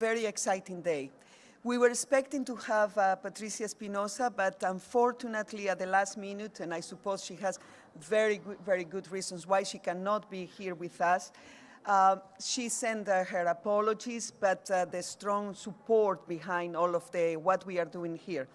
very exciting day. We were expecting to have Patricia Espinosa, but unfortunately at the last minute, and I suppose she has very good reasons why she cannot be here with us, she sent her apologies, but the strong support behind all of what we are doing here.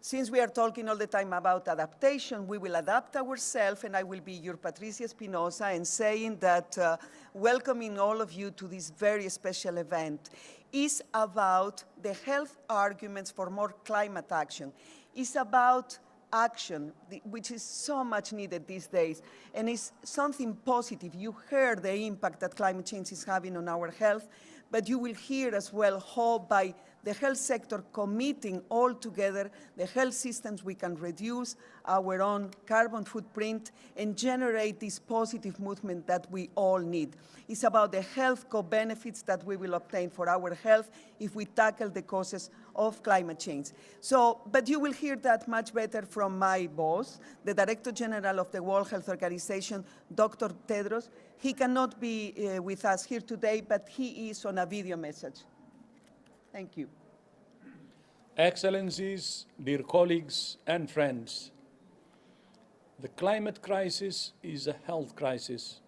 Since we are talking all the time about adaptation, we will adapt ourselves, and I will be your Patricia Espinosa, and saying that welcoming all of you to this very special event is about the health arguments for more climate action. It's about action, which is so much needed these days, and it's something positive. You heard the impact that climate change is having on our health, but you will hear as well how by the health sector committing all together the health systems, we can reduce our own carbon footprint and generate this positive movement that we all need. It's about the health co-benefits that we will obtain for our health if we tackle the causes of climate change. But you will hear that much better from my boss, the Director General of the World Health Organization, Dr. Tedros. He cannot be with us here today, but he is on a video message. Thank you. Excellencies, dear colleagues and friends, the climate crisis is a health crisis.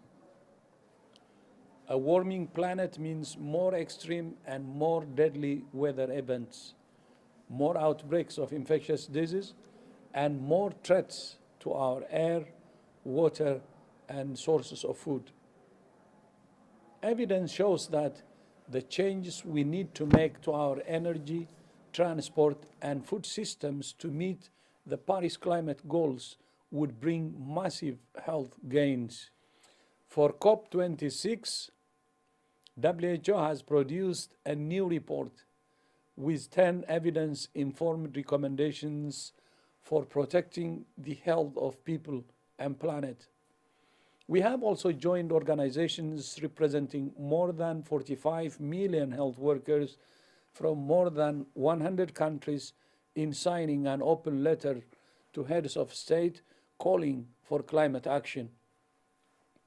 A warming planet means more extreme and more deadly weather events, more outbreaks of infectious disease, and more threats to our air, water, and sources of food. Evidence shows that the changes we need to make to our energy, transport, and food systems to meet the Paris climate goals would bring massive health gains. For COP26, WHO has produced a new report with 10 evidence-informed recommendations for protecting the health of people and planet. We have also joined organizations representing more than 45 million health workers from more than 100 countries in signing an open letter to heads of state calling for climate action.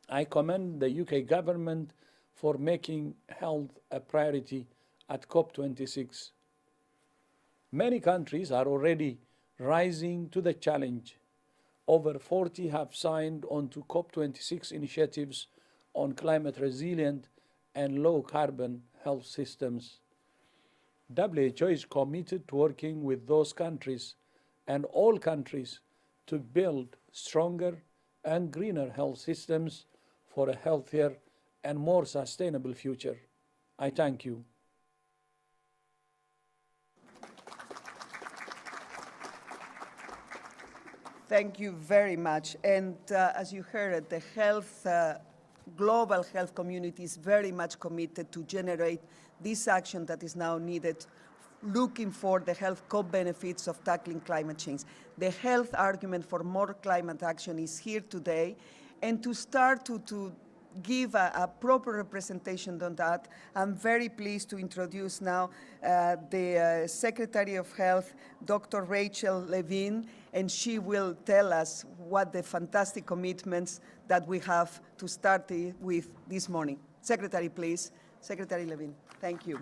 I commend the UK government for making health a priority at COP26. Many countries are already rising to the challenge. Over 40 have signed on to COP26 initiatives on climate resilient and low carbon health systems. WHO is committed to working with those countries and all countries to build stronger and greener health systems for a healthier and more sustainable future. I thank you. Thank you very much. And as you heard, the global health community is very much committed to generate this action that is now needed, looking for the health co-benefits of tackling climate change. The health argument for more climate action is here today, and to start to give a proper representation on that, I'm very pleased to introduce now the Secretary of Health, Dr. Rachel Levine, and she will tell us what the fantastic commitments that we have to start with this morning. Secretary, please. Secretary Levine, thank you.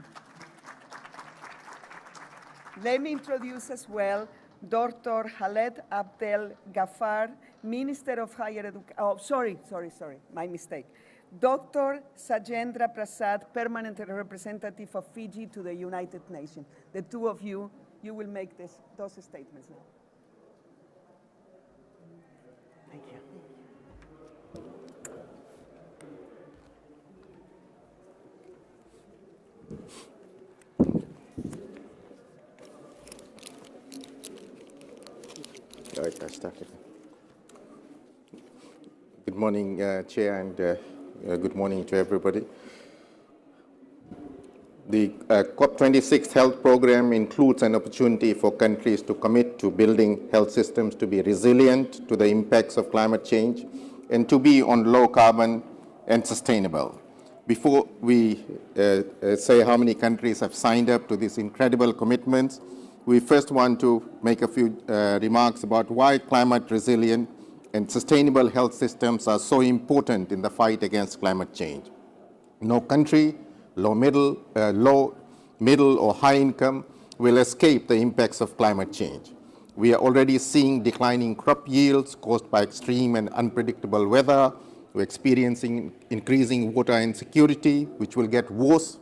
Let me introduce as well Dr. Khaled Abdel Ghaffar, Minister of Higher Education. Oh, sorry, my mistake. Dr. Sajendra Prasad, Permanent Representative of Fiji to the United Nations. The two of you will make those statements now. Thank you. All right, I started. Good morning, Chair, and good morning to everybody. The COP26 health program includes an opportunity for countries to commit to building health systems to be resilient to the impacts of climate change and to be on low carbon and sustainable. Before we say how many countries have signed up to these incredible commitments, we first want to make a few remarks about why climate resilient and sustainable health systems are so important in the fight against climate change. No country, low middle or high income will escape the impacts of climate change. We are already seeing declining crop yields caused by extreme and unpredictable weather. We're experiencing increasing water insecurity, which will get worse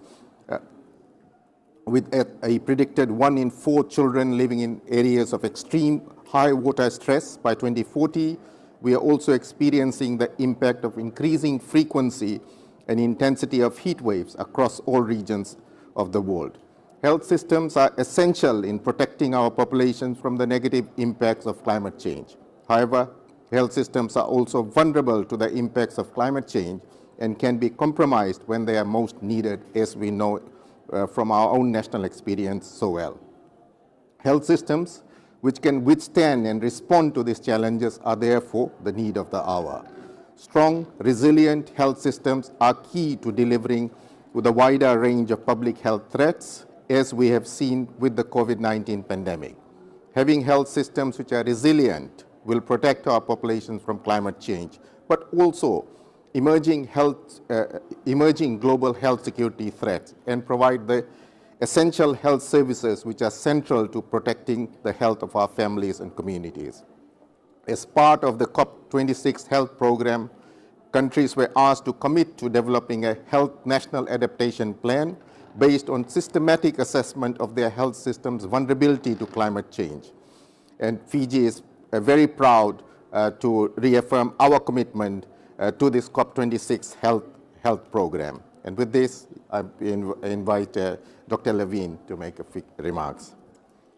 with a predicted 1 in 4 children living in areas of extreme high water stress by 2040. We are also experiencing the impact of increasing frequency and intensity of heat waves across all regions of the world. Health systems are essential in protecting our populations from the negative impacts of climate change. However, health systems are also vulnerable to the impacts of climate change and can be compromised when they are most needed, as we know from our own national experience so well. Health systems which can withstand and respond to these challenges are therefore the need of the hour. Strong, resilient health systems are key to delivering with a wider range of public health threats, as we have seen with the COVID-19 pandemic. Having health systems which are resilient will protect our populations from climate change, but also emerging global health security threats and provide the essential health services which are central to protecting the health of our families and communities. As part of the COP26 health program, countries were asked to commit to developing a health national adaptation plan based on systematic assessment of their health system's vulnerability to climate change. And Fiji is very proud to reaffirm our commitment to this COP26 health program. And with this, I invite Dr. Levine to make a few remarks.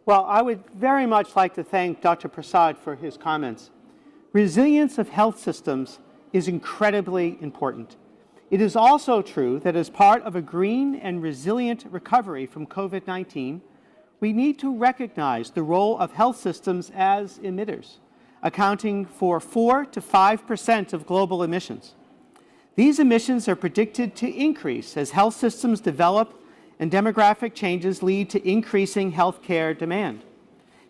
Well, I would very much like to thank Dr. Prasad for his comments. Resilience of health systems is incredibly important. It is also true that as part of a green and resilient recovery from COVID-19, we need to recognize the role of health systems as emitters, accounting for 4 to 5% of global emissions. These emissions are predicted to increase as health systems develop and demographic changes lead to increasing healthcare demand.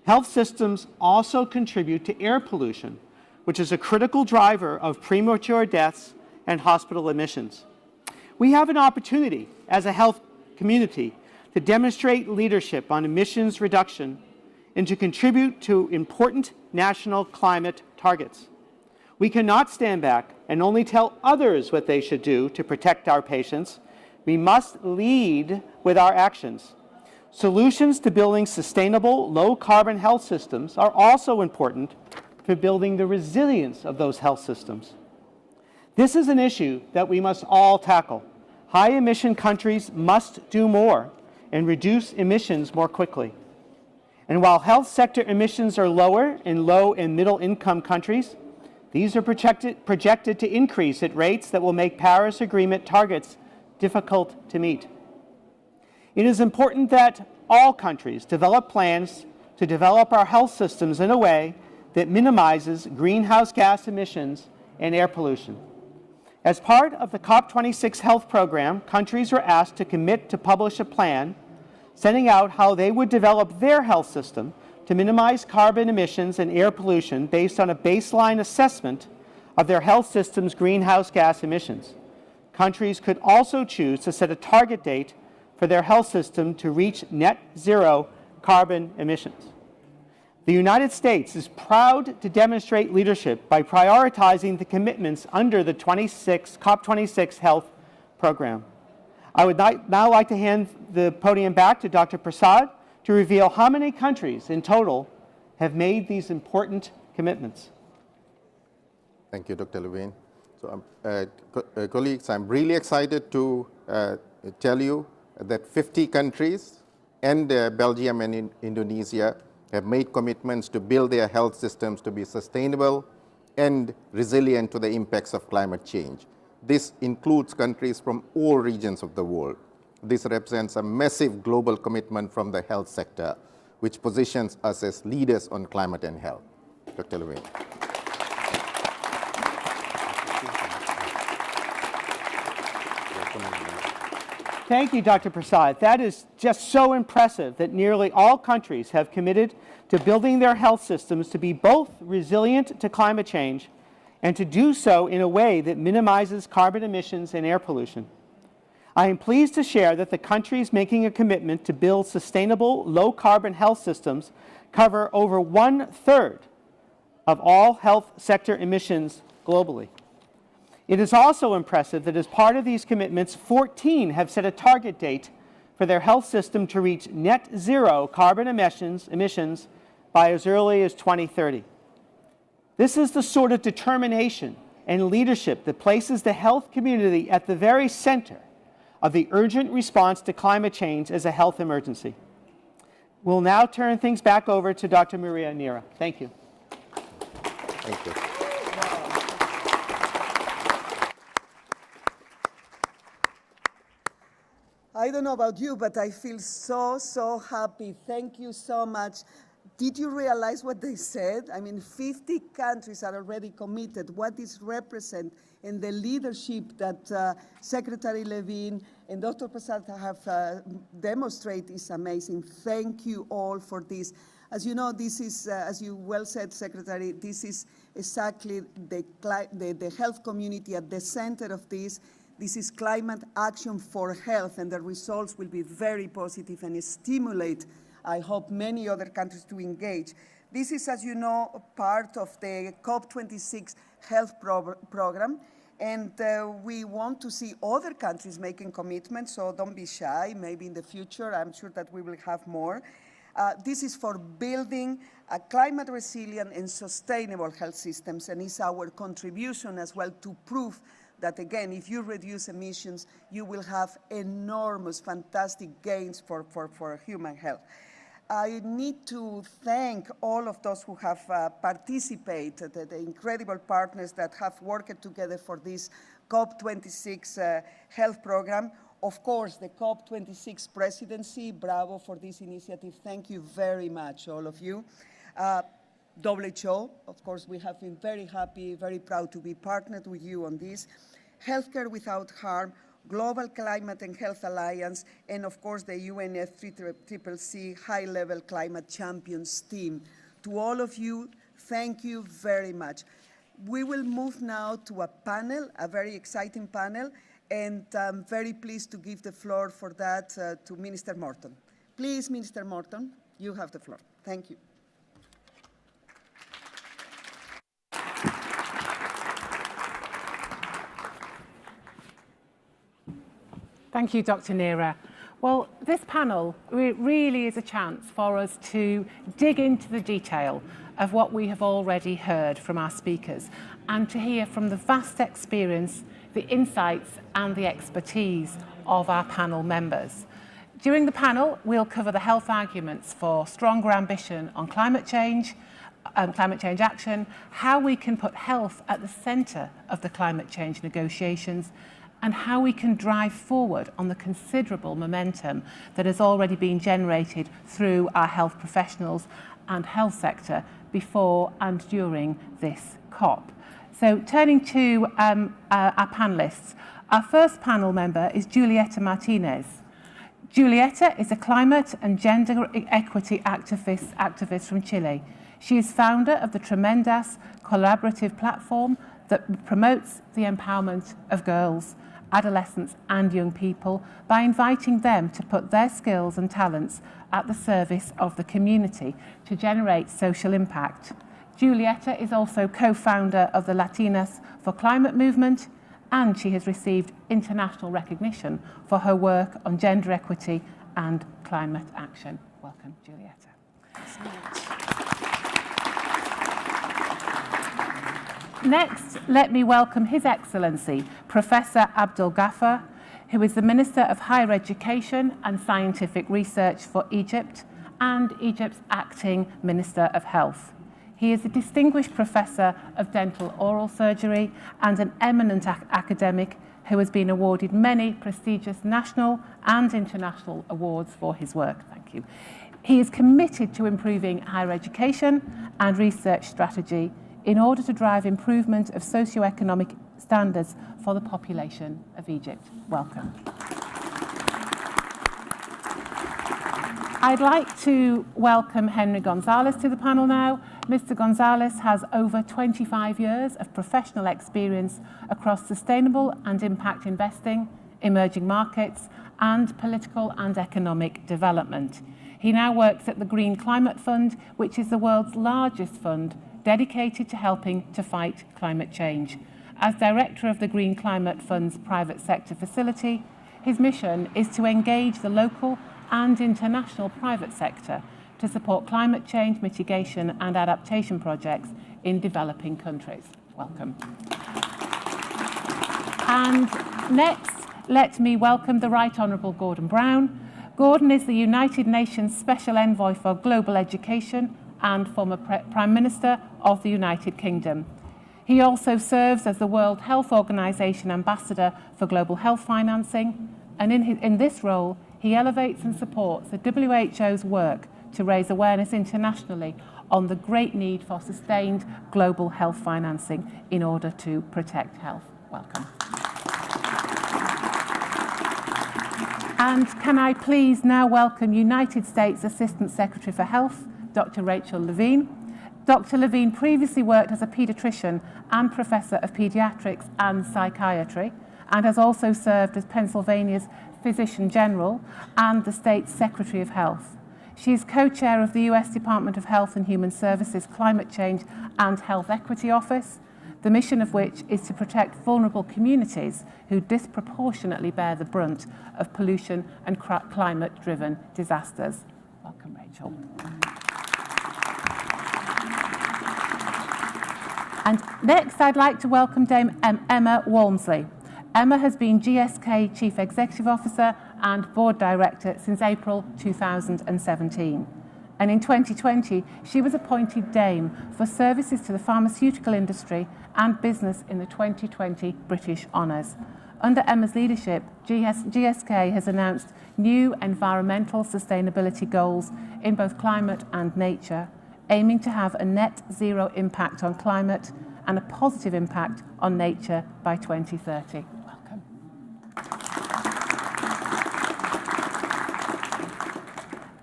Health systems also contribute to air pollution, which is a critical driver of premature deaths and hospital admissions. We have an opportunity as a health community to demonstrate leadership on emissions reduction and to contribute to important national climate targets. We cannot stand back and only tell others what they should do to protect our patients. We must lead with our actions. Solutions to building sustainable, low-carbon health systems are also important for building the resilience of those health systems. This is an issue that we must all tackle. High-emission countries must do more and reduce emissions more quickly. And while health sector emissions are lower in low and middle-income countries, these are projected to increase at rates that will make Paris Agreement targets difficult to meet. It is important that all countries develop plans to develop our health systems in a way that minimizes greenhouse gas emissions and air pollution. As part of the COP26 health program, countries were asked to commit to publish a plan setting out how they would develop their health system to minimize carbon emissions and air pollution based on a baseline assessment of their health system's greenhouse gas emissions. Countries could also choose to set a target date for their health system to reach net zero carbon emissions. The United States is proud to demonstrate leadership by prioritizing the commitments under the COP26 health program. I would now like to hand the podium back to Dr. Prasad to reveal how many countries in total have made these important commitments. Thank you, Dr. Levine. So, colleagues, I'm really excited to tell you that 50 countries and Belgium and Indonesia have made commitments to build their health systems to be sustainable and resilient to the impacts of climate change. This includes countries from all regions of the world. This represents a massive global commitment from the health sector, which positions us as leaders on climate and health. Dr. Levine. Thank you, Dr. Prasad. That is just so impressive that nearly all countries have committed to building their health systems to be both resilient to climate change and to do so in a way that minimizes carbon emissions and air pollution. I am pleased to share that the countries making a commitment to build sustainable, low-carbon health systems cover over 1/3 of all health sector emissions globally. It is also impressive that as part of these commitments, 14 have set a target date for their health system to reach net zero carbon emissions by as early as 2030. This is the sort of determination and leadership that places the health community at the very center of the urgent response to climate change as a health emergency. We'll now turn things back over to Dr. Maria Neira. Thank you. Thank you. I don't know about you, but I feel so happy. Thank you so much. Did you realize what they said? I mean, 50 countries are already committed. What this represents and the leadership that Secretary Levine and Dr. Prasad have demonstrated is amazing. Thank you all for this. As you know, this is, as you well said, Secretary, this is exactly the health community at the center of this. This is climate action for health, and the results will be very positive and stimulate, I hope, many other countries to engage. This is, as you know, part of the COP26 health program, and we want to see other countries making commitments, so don't be shy. Maybe in the future, I'm sure that we will have more. This is for building a climate resilient and sustainable health systems, and is our contribution as well to prove that, again, if you reduce emissions, you will have enormous, fantastic gains for human health. I need to thank all of those who have participated, the incredible partners that have worked together for this COP26 health program. Of course, the COP26 presidency, bravo for this initiative. Thank you very much, all of you. WHO, of course, we have been very happy, very proud to be partnered with you on this. Healthcare Without Harm, Global Climate and Health Alliance, and of course the UNFCCC High-Level Climate Champions team. To all of you, thank you very much. We will move now to a panel, a very exciting panel, and I'm very pleased to give the floor for that to Minister Morton. Please, Minister Morton, you have the floor. Thank you. Thank you, Dr. Neira. Well, this panel really is a chance for us to dig into the detail of what we have already heard from our speakers and to hear from the vast experience, the insights and the expertise of our panel members. During the panel, we'll cover the health arguments for stronger ambition on climate change action, how we can put health at the centre of the climate change negotiations, and how we can drive forward on the considerable momentum that has already been generated through our health professionals and health sector before and during this COP. So turning to our panellists, our first panel member is Julieta Martinez. Julieta is a climate and gender equity activist from Chile. She is founder of the Tremendas collaborative platform that promotes the empowerment of girls, adolescents and young people by inviting them to put their skills and talents at the service of the community to generate social impact. Julieta is also co-founder of the Latinas for Climate movement, and she has received international recognition for her work on gender equity and climate action. Welcome, Julieta. Thanks so much. Next, let me welcome His Excellency, Professor Abdel Ghaffar, who is the Minister of Higher Education and Scientific Research for Egypt and Egypt's Acting Minister of Health. He is a distinguished professor of dental oral surgery and an eminent academic who has been awarded many prestigious national and international awards for his work. Thank you. He is committed to improving higher education and research strategy in order to drive improvement of socio-economic standards for the population of Egypt. Welcome. I'd like to welcome Henry Gonzalez to the panel now. Mr. Gonzalez has over 25 years of professional experience across sustainable and impact investing, emerging markets, and political and economic development. He now works at the Green Climate Fund, which is the world's largest fund dedicated to helping to fight climate change. As director of the Green Climate Fund's private sector facility, his mission is to engage the local and international private sector to support climate change mitigation and adaptation projects in developing countries. Welcome. And next, let me welcome the Right Honourable Gordon Brown. Gordon is the United Nations Special Envoy for Global Education and former Prime Minister of the United Kingdom. He also serves as the World Health Organization Ambassador for Global Health Financing, and in this role, he elevates and supports the WHO's work to raise awareness internationally on the great need for sustained global health financing in order to protect health. Welcome. And can I please now welcome United States Assistant Secretary for Health, Dr. Rachel Levine. Dr. Levine previously worked as a paediatrician and Professor of Pediatrics and Psychiatry, and has also served as Pennsylvania's Physician General and the state's Secretary of Health. She is co-chair of the US Department of Health and Human Services Climate Change and Health Equity Office, the mission of which is to protect vulnerable communities who disproportionately bear the brunt of pollution and climate-driven disasters. Welcome, Rachel. And next, I'd like to welcome Dame Emma Walmsley. Emma has been GSK Chief Executive Officer and Board Director since April 2017. And in 2020, she was appointed Dame for services to the pharmaceutical industry and business in the 2020 British Honours. Under Emma's leadership, GSK has announced new environmental sustainability goals in both climate and nature, aiming to have a net zero impact on climate and a positive impact on nature by 2030. Welcome.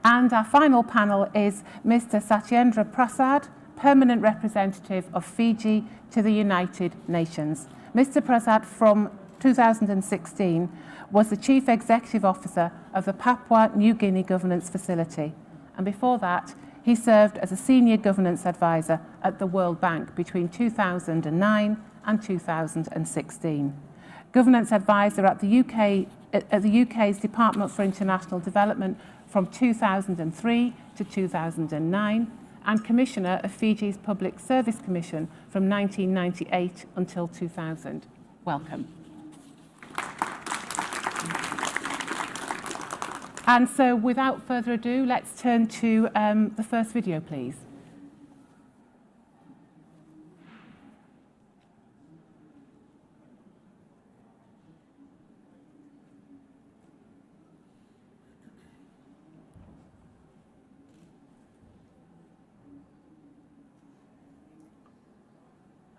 And our final panel is Mr. Satyendra Prasad, Permanent Representative of Fiji to the United Nations. Mr. Prasad, from 2016, was the Chief Executive Officer of the Papua New Guinea Governance Facility. And before that, he served as a Senior Governance Advisor at the World Bank between 2009 and 2016. Governance Advisor at the UK's Department for International Development from 2003 to 2009, and Commissioner of Fiji's Public Service Commission from 1998 until 2000. Welcome. And so, without further ado, let's turn to the first video, please.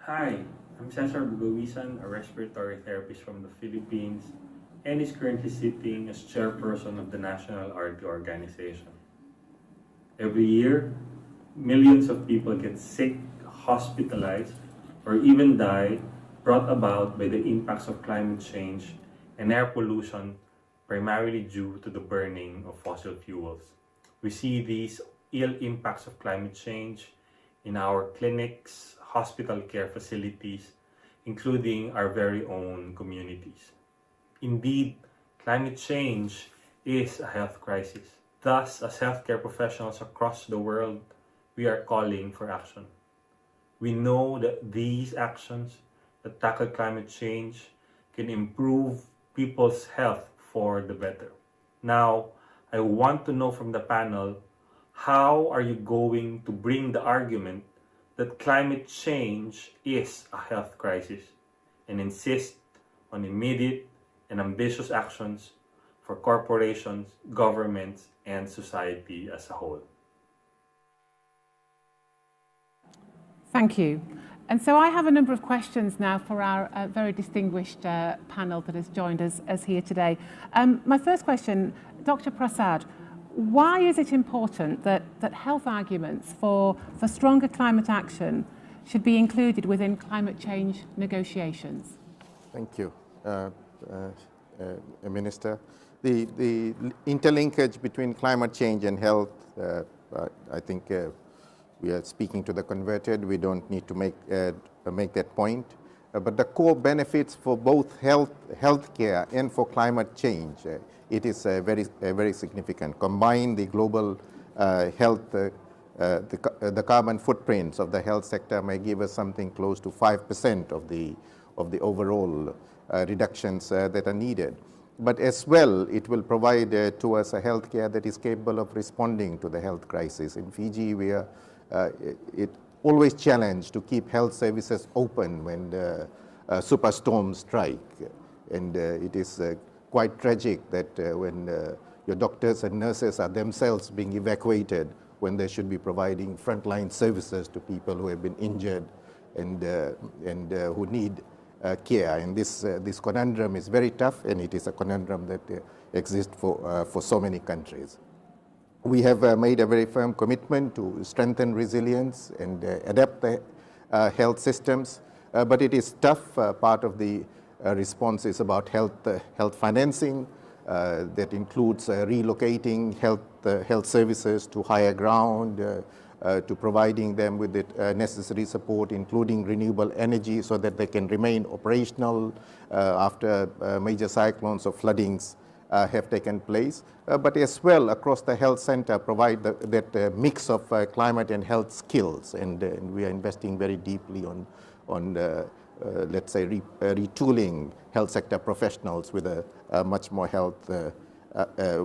Hi, I'm Cesar Bugawisan, a respiratory therapist from the Philippines, and is currently sitting as chairperson of the National RT Organization. Every year, millions of people get sick, hospitalized, or even die, brought about by the impacts of climate change and air pollution, primarily due to the burning of fossil fuels. We see these ill impacts of climate change in our clinics, hospital care facilities, including our very own communities. Indeed, climate change is a health crisis. Thus, as healthcare professionals across the world, we are calling for action. We know that these actions that tackle climate change can improve people's health for the better. Now, I want to know from the panel, how are you going to bring the argument that climate change is a health crisis and insist on immediate and ambitious actions for corporations, governments, and society as a whole? Thank you. And so I have a number of questions now for our very distinguished panel that has joined us here today. My first question, Dr. Prasad, why is it important that health arguments for stronger climate action should be included within climate change negotiations? Thank you. Minister. The interlinkage between climate change and health, I think we are speaking to the converted. We don't need to make that point. But the core benefits for both healthcare and for climate change, it is very significant. Combine the global health, the carbon footprints of the health sector may give us something close to 5% of the overall reductions that are needed. But as well, it will provide to us a healthcare that is capable of responding to the health crisis. In Fiji, we are always challenged to keep health services open when the superstorms strike. And it is quite tragic that when your doctors and nurses are themselves being evacuated when they should be providing frontline services to people who have been injured and who need care. And this conundrum is very tough, and it is a conundrum that exists for so many countries. We have made a very firm commitment to strengthen resilience and adapt the health systems, but it is tough. Part of the response is about health financing. That includes relocating health services to higher ground, to providing them with the necessary support, including renewable energy, so that they can remain operational after major cyclones or floodings have taken place. But as well, across the health center, provide that mix of climate and health skills, and we are investing very deeply on let's say, retooling health sector professionals with a much more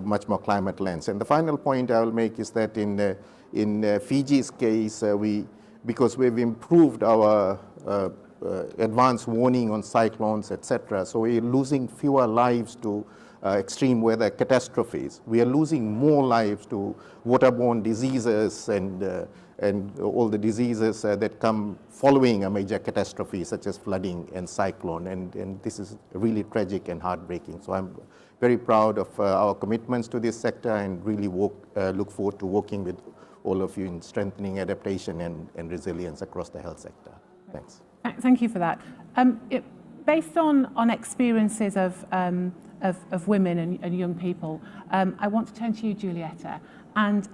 much more climate lens. And the final point I will make is that in Fiji's case, because we've improved our advanced warning on cyclones, etc., so we're losing fewer lives to extreme weather catastrophes. We are losing more lives to waterborne diseases and all the diseases that come following a major catastrophe, such as flooding and cyclone, and this is really tragic and heartbreaking. So I'm very proud of our commitments to this sector, and really look forward to working with all of you in strengthening adaptation and resilience across the health sector. Thanks. Thank you for that. Based on experiences of women and young people, I want to turn to you, Giulietta, and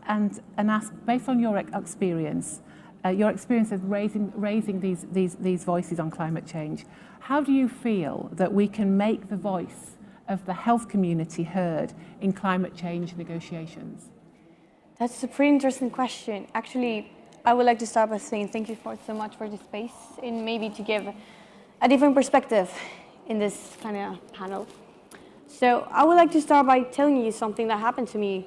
ask, based on your experience of raising these voices on climate change, how do you feel that we can make the voice of the health community heard in climate change negotiations? That's a pretty interesting question. Actually, I would like to start by saying thank you so much for the space, and maybe to give a different perspective in this kind of panel. So I would like to start by telling you something that happened to me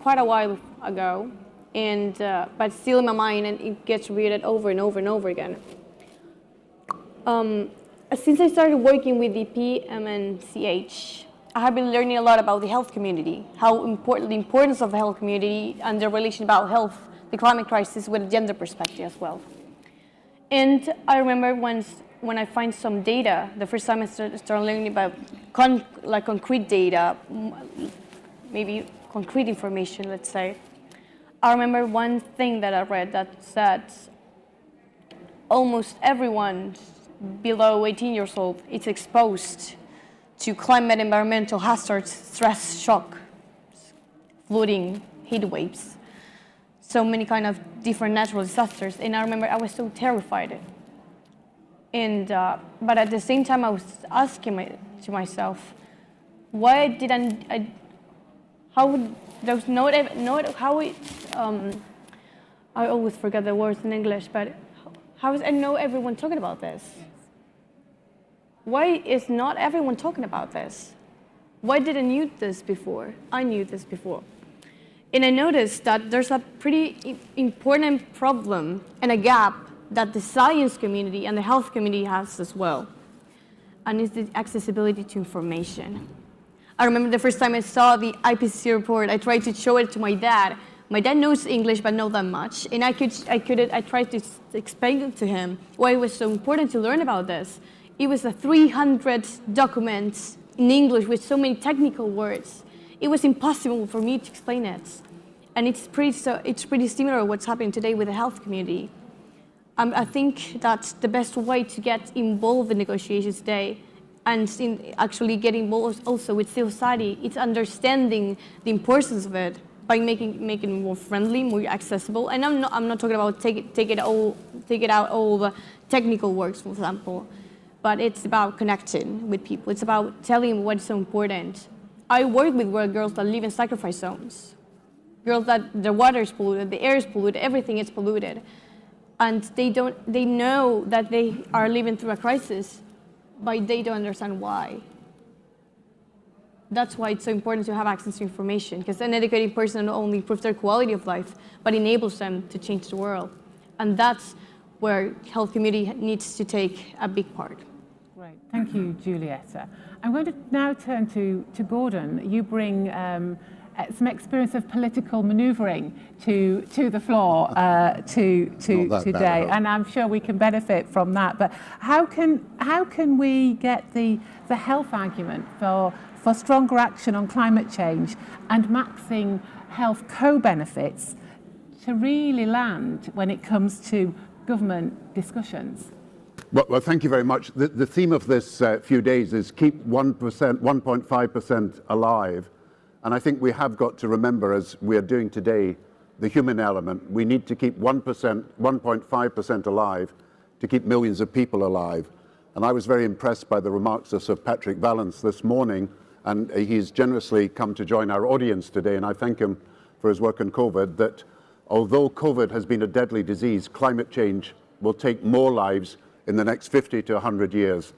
quite a while ago, and but still in my mind, and it gets repeated over and over and over again. Since I started working with the PMNCH, I have been learning a lot about the health community, the importance of the health community and the relation about health, the climate crisis, with a gender perspective as well. And I remember when I find some data, the first time I started learning about concrete data, maybe concrete information, let's say, I remember one thing that I read that said almost everyone below 18 years old is exposed to climate environmental hazards, stress, shock, flooding, heat waves, so many kind of different natural disasters. And I remember I was so terrified. And but at the same time, I was asking to myself, why didn't I? How would there's not how it? I always forget the words in English, but how is I know everyone talking about this? Why is not everyone talking about this? Why didn't I knew this before? I knew this before. And I noticed that there's a pretty important problem and a gap that the science community and the health community has as well. And it's the accessibility to information. I remember the first time I saw the IPCC report, I tried to show it to my dad. My dad knows English, but not that much. And I tried to explain it to him why it was so important to learn about this. It was a 300 documents in English with so many technical words. It was impossible for me to explain it. And it's pretty similar to what's happening today with the health community. I think that the best way to get involved in negotiations today and in actually getting involved also with civil society, it's understanding the importance of it by making it more friendly, more accessible. And I'm not talking about take it out all the technical works, for example, but it's about connecting with people. It's about telling them what's so important. I work with girls that live in sacrifice zones, girls that the water is polluted, the air is polluted, everything is polluted, and they know that they are living through a crisis, but they don't understand why. That's why it's so important to have access to information, because an educated person not only improves their quality of life, but enables them to change the world. And that's where health community needs to take a big part. Great, thank you, Giulietta. I'm going to now turn to Gordon. You bring some experience of political manoeuvring to the floor today, and I'm sure we can benefit from that. But how can we get the health argument for stronger action on climate change and maxing health co-benefits to really land when it comes to government discussions? Well, thank you very much. The theme of this few days is keep 1.5% alive. And I think we have got to remember, as we are doing today, the human element. We need to keep 1.5% alive to keep millions of people alive. And I was very impressed by the remarks of Sir Patrick Vallance this morning, and he's generously come to join our audience today, and I thank him for his work on COVID, that although COVID has been a deadly disease, climate change will take more lives in the next 50 to 100 years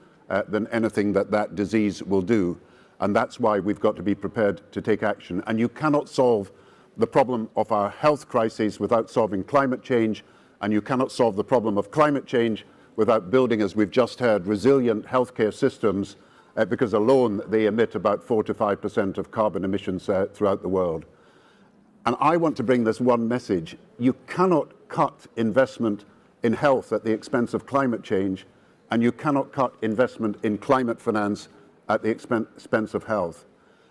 than anything that disease will do. And that's why we've got to be prepared to take action. And you cannot solve the problem of our health crises without solving climate change, and you cannot solve the problem of climate change without building, as we've just heard, resilient healthcare systems, because alone they emit about 4 to 5% of carbon emissions throughout the world. And I want to bring this one message. You cannot cut investment in health at the expense of climate change, and you cannot cut investment in climate finance at the expense of health.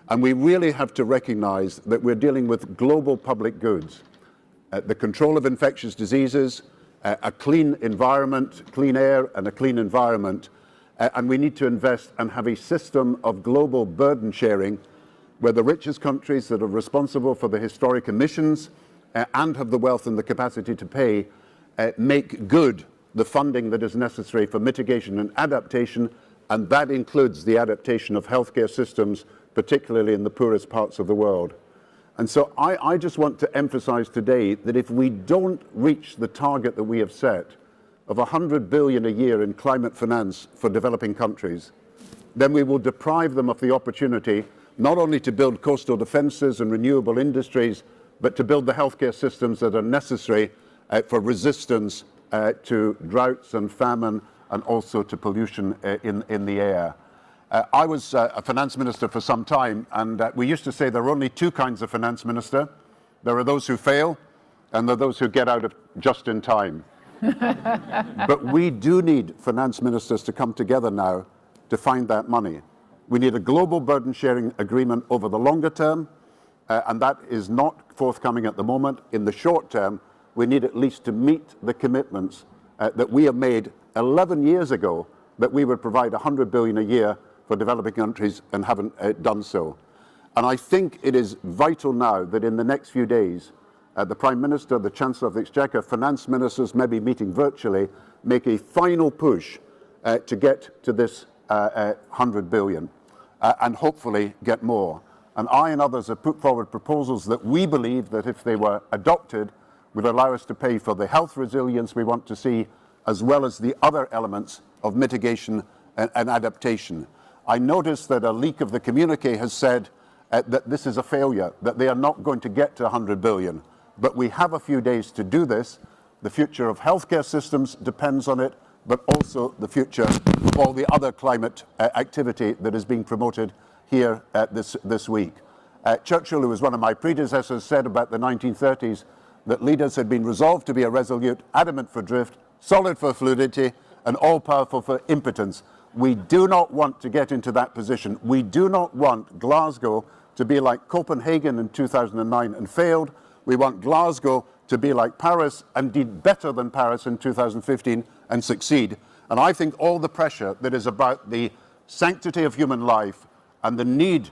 And we really have to recognize that we're dealing with global public goods. The control of infectious diseases, a clean environment, clean air and a clean environment, and we need to invest and have a system of global burden sharing where the richest countries that are responsible for the historic emissions and have the wealth and the capacity to pay make good the funding that is necessary for mitigation and adaptation, and that includes the adaptation of healthcare systems, particularly in the poorest parts of the world. And so I just want to emphasize today that if we don't reach the target that we have set of 100 billion a year in climate finance for developing countries, then we will deprive them of the opportunity not only to build coastal defenses and renewable industries, but to build the healthcare systems that are necessary for resistance to droughts and famine and also to pollution in the air. I was a finance minister for some time, and we used to say there are only two kinds of finance minister. There are those who fail, and there are those who get out of just in time. But we do need finance ministers to come together now to find that money. We need a global burden sharing agreement over the longer term, and that is not forthcoming at the moment. In the short term, we need at least to meet the commitments that we have made 11 years ago, that we would provide 100 billion a year for developing countries and haven't done so. And I think it is vital now that in the next few days, the Prime Minister, the Chancellor of the Exchequer, finance ministers, maybe meeting virtually, make a final push to get to this 100 billion and hopefully get more. And I and others have put forward proposals that we believe that if they were adopted would allow us to pay for the health resilience we want to see, as well as the other elements of mitigation and adaptation. I noticed that a leak of the communique has said that this is a failure, that they are not going to get to 100 billion. But we have a few days to do this. The future of healthcare systems depends on it, but also the future of all the other climate activity that is being promoted here this week. Churchill, who was one of my predecessors, said about the 1930s that leaders had been resolved to be a resolute, adamant for drift, solid for fluidity, and all-powerful for impotence. We do not want to get into that position. We do not want Glasgow to be like Copenhagen in 2009 and failed. We want Glasgow to be like Paris and did better than Paris in 2015 and succeed. And I think all the pressure that is about the sanctity of human life and the need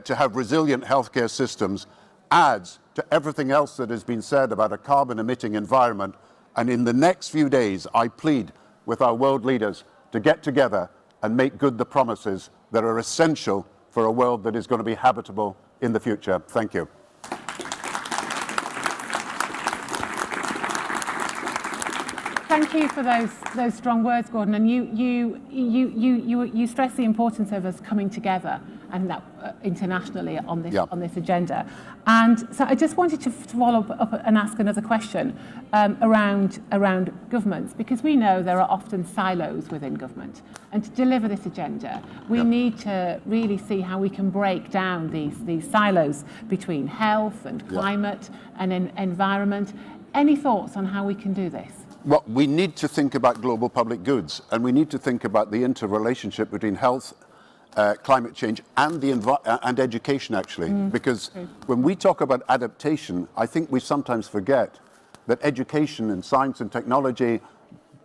to have resilient healthcare systems adds to everything else that has been said about a carbon-emitting environment. And in the next few days, I plead with our world leaders to get together and make good the promises that are essential for a world that is going to be habitable in the future. Thank you. Thank you for those strong words, Gordon. And you stress the importance of us coming together and that internationally on this agenda. And so I just wanted to follow up and ask another question around governments, because we know there are often silos within government. And to deliver this agenda, we need to really see how we can break down these silos between health and climate and environment. Any thoughts on how we can do this? Well, we need to think about global public goods, and we need to think about the interrelationship between health, climate change, and and education, actually. Because when we talk about adaptation, I think we sometimes forget that education and science and technology,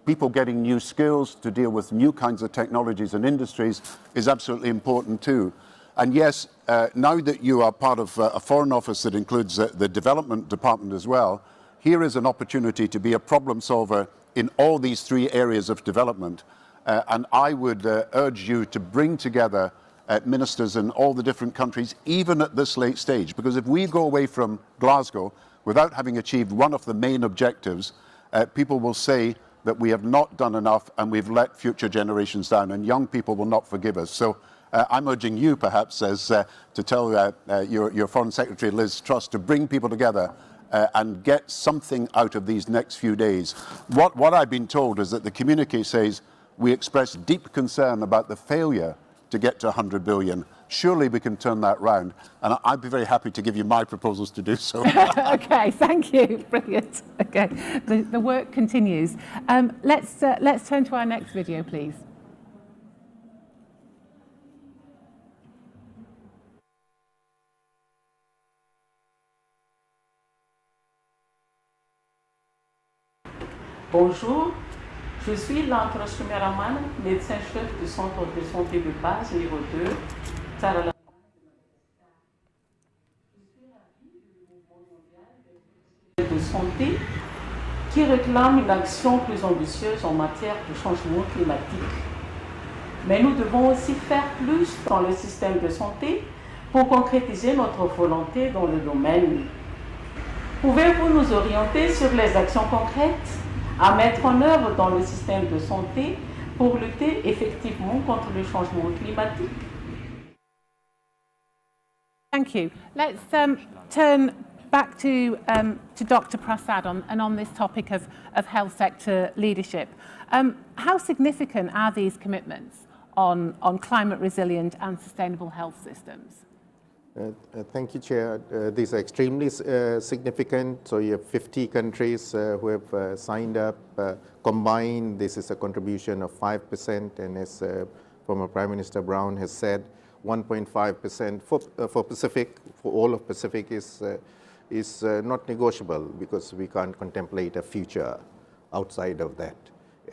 people getting new skills to deal with new kinds of technologies and industries, is absolutely important too. And yes, now that you are part of a Foreign Office that includes the Development Department as well, here is an opportunity to be a problem solver in all these three areas of development. And I would urge you to bring together ministers in all the different countries, even at this late stage. Because if we go away from Glasgow without having achieved one of the main objectives, people will say that we have not done enough and we've let future generations down, and young people will not forgive us. So I'm urging you, perhaps, as to tell your Foreign Secretary, Liz Truss, to bring people together and get something out of these next few days. What I've been told is that the communique says we express deep concern about the failure to get to 100 billion. Surely we can turn that round, and I'd be very happy to give you my proposals to do so. Okay, thank you. Brilliant. Okay, the work continues. Let's turn to our next video, please. Bonjour, je suis Lantra Shumeraman, médecin-chef du Centre de santé de base numéro 2, Tarala. De santé qui réclame une action plus ambitieuse en matière de changement climatique. Mais nous devons aussi faire plus dans le système de santé pour concrétiser notre volonté dans le domaine. Pouvez-vous nous orienter sur les actions concrètes à mettre en œuvre dans le système de santé pour lutter effectivement contre le changement climatique? Thank you. Let's turn back to Dr. Prasad on this topic of health sector leadership. How significant are these commitments on climate resilient and sustainable health systems? Thank you, Chair. These are extremely significant. So you have 50 countries who have signed up. Combined, this is a contribution of 5%, and as former Prime Minister Brown has said, 1.5% for Pacific, for all of Pacific is not negotiable, because we can't contemplate a future outside of that.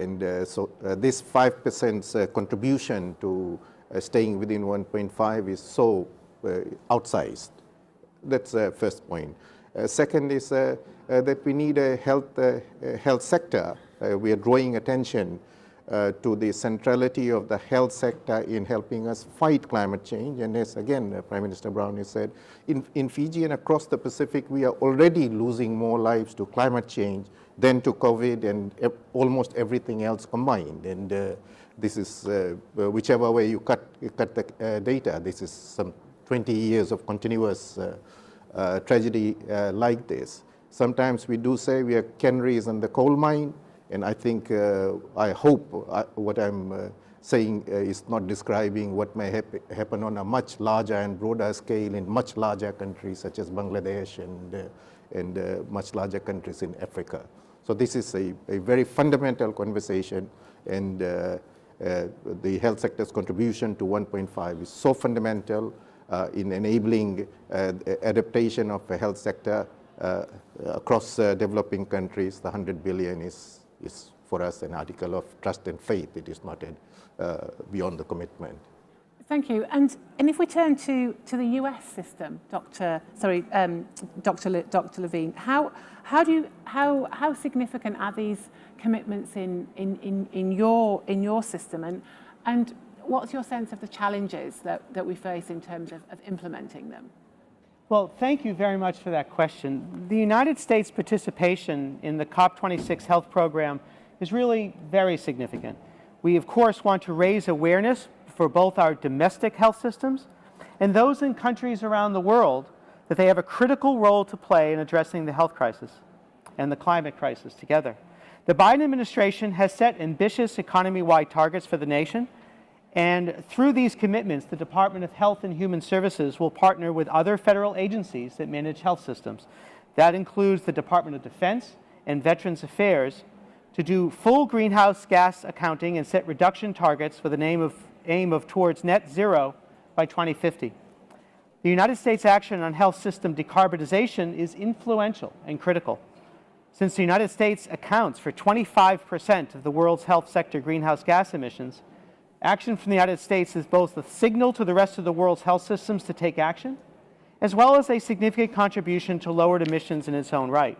And so this 5% contribution to staying within 1.5 is so outsized. That's the first point. Second is that we need a health sector. We are drawing attention to the centrality of the health sector in helping us fight climate change. And as again, Prime Minister Brown has said, in Fiji and across the Pacific, we are already losing more lives to climate change than to COVID and almost everything else combined. And this is, whichever way you cut the data, this is some 20 years of continuous tragedy like this. Sometimes we do say we are canaries in the coal mine, and I think, I hope what I'm saying is not describing what may happen on a much larger and broader scale in much larger countries such as Bangladesh and much larger countries in Africa. So this is a very fundamental conversation, and the health sector's contribution to 1.5 is so fundamental in enabling adaptation of the health sector across developing countries. The 100 billion is for us an article of trust and faith. It is not beyond the commitment. Thank you. And if we turn to the US system, Dr. Levine, how significant are these commitments in your system, and what's your sense of the challenges that we face in terms of implementing them? Well, thank you very much for that question. The United States participation in the COP26 health program is really very significant. We, of course, want to raise awareness for both our domestic health systems and those in countries around the world that they have a critical role to play in addressing the health crisis and the climate crisis together. The Biden administration has set ambitious economy-wide targets for the nation, and through these commitments, the Department of Health and Human Services will partner with other federal agencies that manage health systems. That includes the Department of Defense and Veterans Affairs to do full greenhouse gas accounting and set reduction targets with an aim of towards net zero by 2050. The United States action on health system decarbonization is influential and critical. Since the United States accounts for 25% of the world's health sector greenhouse gas emissions, action from the United States is both a signal to the rest of the world's health systems to take action, as well as a significant contribution to lowered emissions in its own right.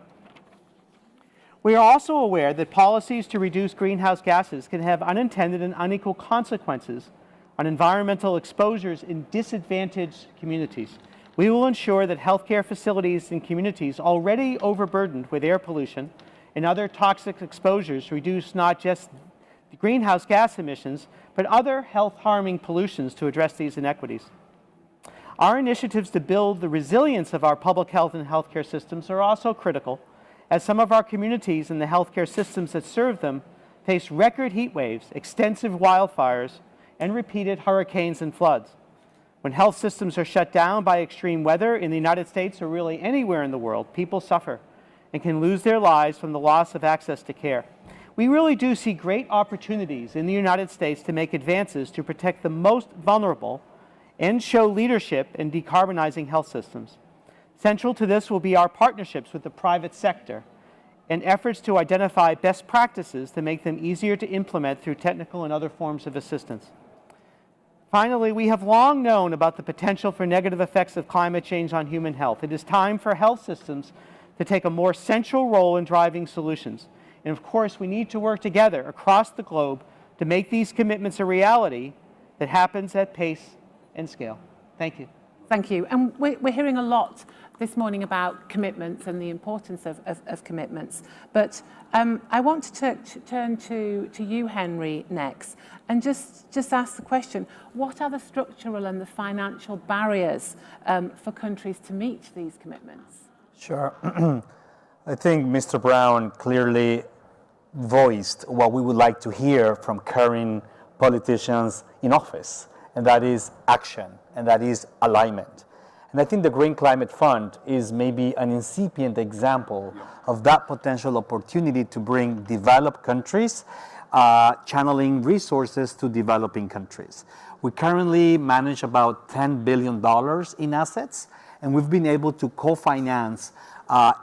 We are also aware that policies to reduce greenhouse gases can have unintended and unequal consequences on environmental exposures in disadvantaged communities. We will ensure that healthcare facilities in communities already overburdened with air pollution and other toxic exposures reduce not just the greenhouse gas emissions, but other health-harming pollutions to address these inequities. Our initiatives to build the resilience of our public health and healthcare systems are also critical, as some of our communities and the healthcare systems that serve them face record heat waves, extensive wildfires, and repeated hurricanes and floods. When health systems are shut down by extreme weather in the United States or really anywhere in the world, people suffer and can lose their lives from the loss of access to care. We really do see great opportunities in the United States to make advances to protect the most vulnerable and show leadership in decarbonizing health systems. Central to this will be our partnerships with the private sector and efforts to identify best practices to make them easier to implement through technical and other forms of assistance. Finally, we have long known about the potential for negative effects of climate change on human health. It is time for health systems to take a more central role in driving solutions. And of course, we need to work together across the globe to make these commitments a reality that happens at pace and scale. Thank you. Thank you. And we're hearing a lot this morning about commitments and the importance of commitments. But I want to turn to you, Henry, next, and just ask the question, what are the structural and the financial barriers for countries to meet these commitments? Sure. I think Mr. Brown clearly voiced what we would like to hear from current politicians in office, and that is action, and that is alignment. And I think the Green Climate Fund is maybe an incipient example of that potential opportunity to bring developed countries, channeling resources to developing countries. We currently manage about $10 billion in assets, and we've been able to co-finance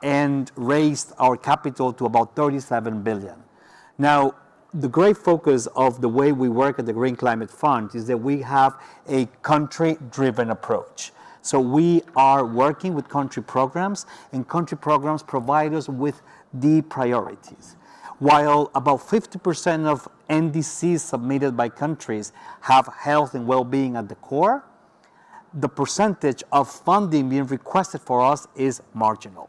and raised our capital to about $37 billion. Now, the great focus of the way we work at the Green Climate Fund is that we have a country-driven approach. So we are working with country programs, and country programs provide us with the priorities. While about 50% of NDCs submitted by countries have health and well-being at the core, the percentage of funding being requested for us is marginal.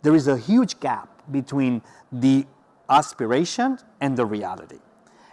There is a huge gap between the aspiration and the reality.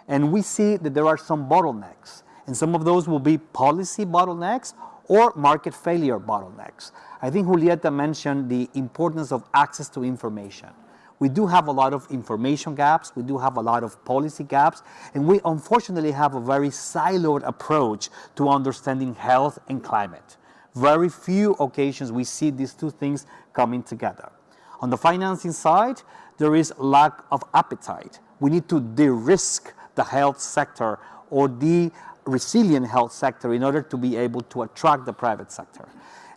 And we see that there are some bottlenecks, and some of those will be policy bottlenecks or market failure bottlenecks. I think Julieta mentioned the importance of access to information. We do have a lot of information gaps, we do have a lot of policy gaps, and we unfortunately have a very siloed approach to understanding health and climate. Very few occasions we see these two things coming together. On the financing side, there is lack of appetite. We need to de-risk the health sector or the resilient health sector in order to be able to attract the private sector.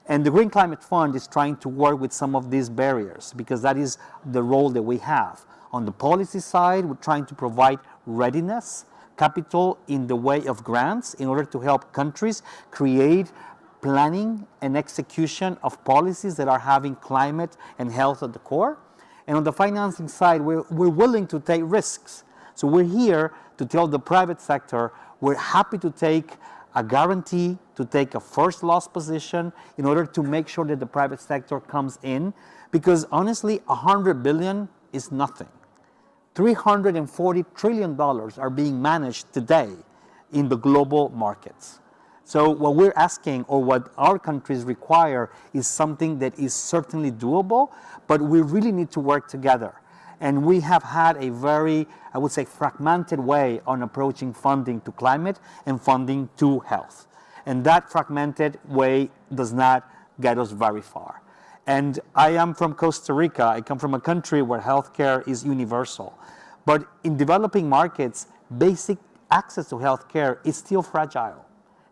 And the Green Climate Fund is trying to work with some of these barriers because that is the role that we have. On the policy side, we're trying to provide readiness, capital in the way of grants in order to help countries create planning and execution of policies that are having climate and health at the core. And on the financing side, we're willing to take risks. So we're here to tell the private sector we're happy to take a guarantee, to take a first loss position in order to make sure that the private sector comes in. Because honestly, 100 billion is nothing. $340 trillion are being managed today in the global markets. So what we're asking, or what our countries require, is something that is certainly doable, but we really need to work together. And we have had a very, I would say, fragmented way on approaching funding to climate and funding to health. And that fragmented way does not get us very far. And I am from Costa Rica. I come from a country where healthcare is universal. But in developing markets, basic access to healthcare is still fragile.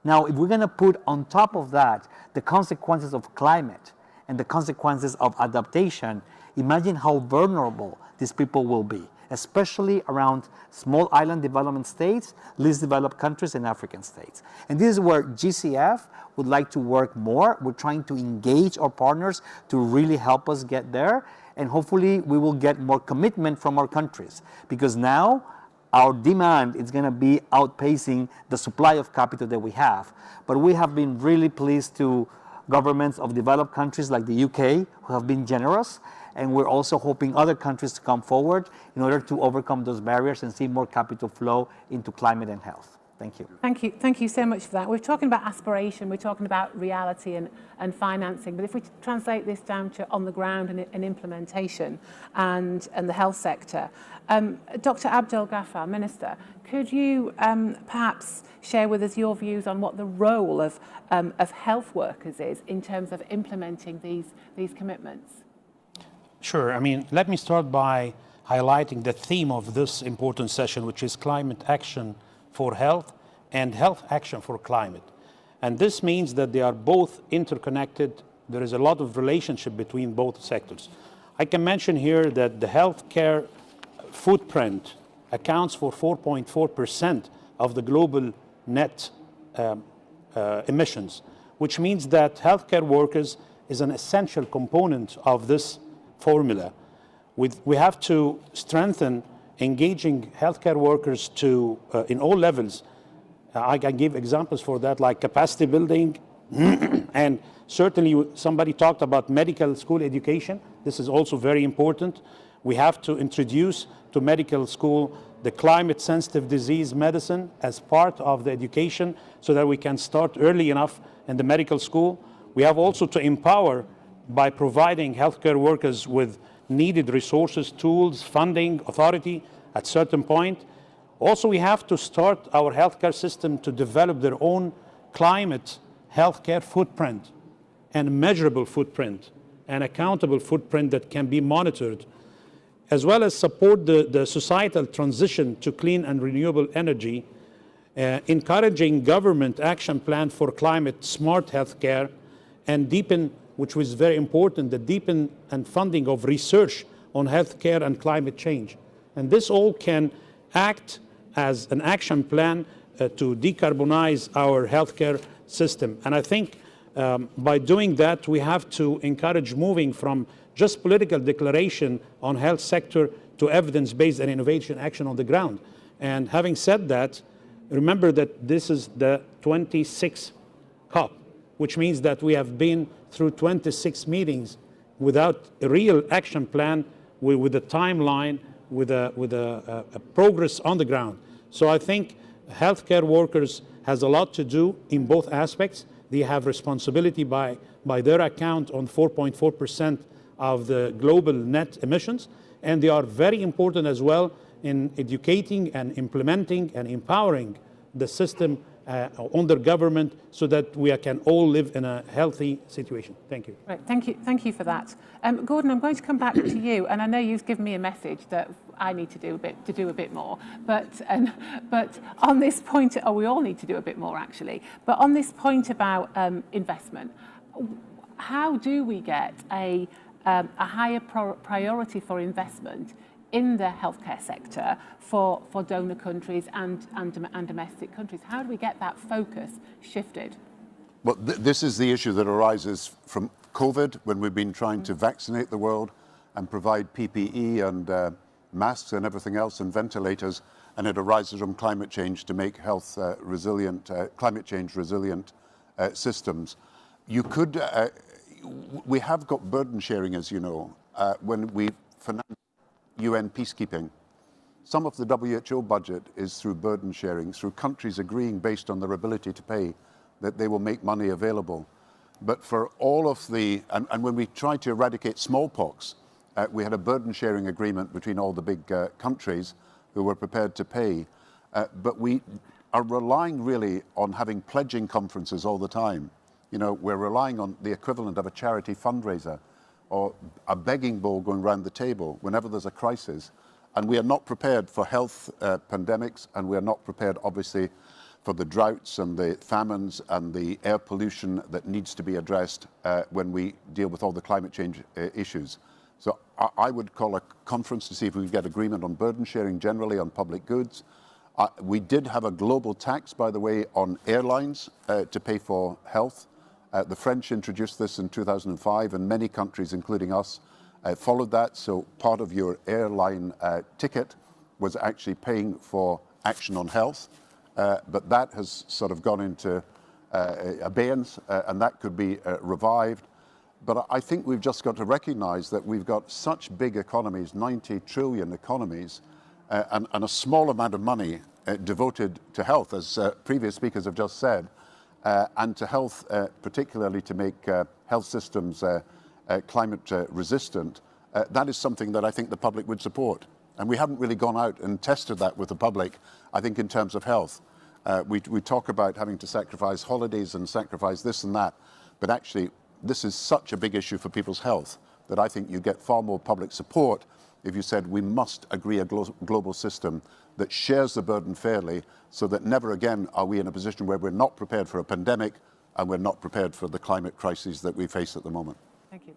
Now, if we're going to put on top of that the consequences of climate and the consequences of adaptation, imagine how vulnerable these people will be, especially around small island development states, least developed countries, and African states. And this is where GCF would like to work more. We're trying to engage our partners to really help us get there. And hopefully we will get more commitment from our countries, because now our demand is going to be outpacing the supply of capital that we have. But we have been really pleased to governments of developed countries like the UK who have been generous, and we're also hoping other countries to come forward in order to overcome those barriers and see more capital flow into climate and health. Thank you. Thank you so much for that. We're talking about aspiration, we're talking about reality and financing, but if we translate this down to on the ground and implementation and the health sector, Dr. Abdel Ghaffar, Minister, could you perhaps share with us your views on what the role of health workers is in terms of implementing these commitments? Sure. I mean, let me start by highlighting the theme of this important session, which is climate action for health and health action for climate. And this means that they are both interconnected. There is a lot of relationship between both sectors. I can mention here that the healthcare footprint accounts for 4.4% of the global net emissions, which means that healthcare workers is an essential component of this formula. We have to strengthen engaging healthcare workers to in all levels. I can give examples for that, like capacity building, and certainly somebody talked about medical school education. This is also very important. We have to introduce to medical school the climate sensitive disease medicine as part of the education so that we can start early enough in the medical school. We have also to empower by providing healthcare workers with needed resources, tools, funding, authority at certain point. Also, we have to start our healthcare system to develop their own climate healthcare footprint and measurable footprint and accountable footprint that can be monitored, as well as support the societal transition to clean and renewable energy, encouraging government action plan for climate smart healthcare, and deepen, which was very important, the deepen and funding of research on healthcare and climate change. And this all can act as an action plan to decarbonize our healthcare system. And I think by doing that, we have to encourage moving from just political declaration on health sector to evidence-based and innovation action on the ground. And having said that, remember that this is the 26th COP, which means that we have been through 26 meetings without a real action plan, with a timeline, with a progress on the ground. So I think healthcare workers has a lot to do in both aspects. They have responsibility by their account on 4.4% of the global net emissions, and they are very important as well in educating and implementing and empowering the system under government so that we can all live in a healthy situation. Thank you. Right, thank you for that. Gordon, I'm going to come back to you, and I know you've given me a message that I need to do a bit more. But on this point, or we all need to do a bit more actually. But on this point about investment, how do we get a higher priority for investment in the healthcare sector for donor countries and domestic countries? How do we get that focus shifted? Well, this is the issue that arises from COVID, when we've been trying to vaccinate the world and provide PPE and masks and everything else and ventilators, and it arises from climate change to make health resilient, climate change resilient systems. You could, we have got burden sharing, as you know, when we finance UN peacekeeping. Some of the WHO budget is through burden sharing, through countries agreeing based on their ability to pay that they will make money available. But for all of the, and when we tried to eradicate smallpox, we had a burden sharing agreement between all the big countries who were prepared to pay. But we are relying really on having pledging conferences all the time. You know, we're relying on the equivalent of a charity fundraiser or a begging bowl going around the table whenever there's a crisis. And we are not prepared for health pandemics, and we are not prepared, obviously, for the droughts and the famines and the air pollution that needs to be addressed when we deal with all the climate change issues. So I would call a conference to see if we can get agreement on burden sharing generally on public goods. We did have a global tax, by the way, on airlines to pay for health. The French introduced this in 2005, and many countries, including us, followed that. So part of your airline ticket was actually paying for action on health. But that has sort of gone into abeyance, and that could be revived. But I think we've just got to recognize that we've got such big economies, 90 trillion economies, and a small amount of money devoted to health, as previous speakers have just said, and to health, particularly to make health systems climate resistant. That is something that I think the public would support. And we haven't really gone out and tested that with the public, I think, in terms of health. We talk about having to sacrifice holidays and sacrifice this and that, but actually this is such a big issue for people's health that I think you get far more public support if you said we must agree a global system that shares the burden fairly, so that never again are we in a position where we're not prepared for a pandemic and we're not prepared for the climate crises that we face at the moment. Thank you.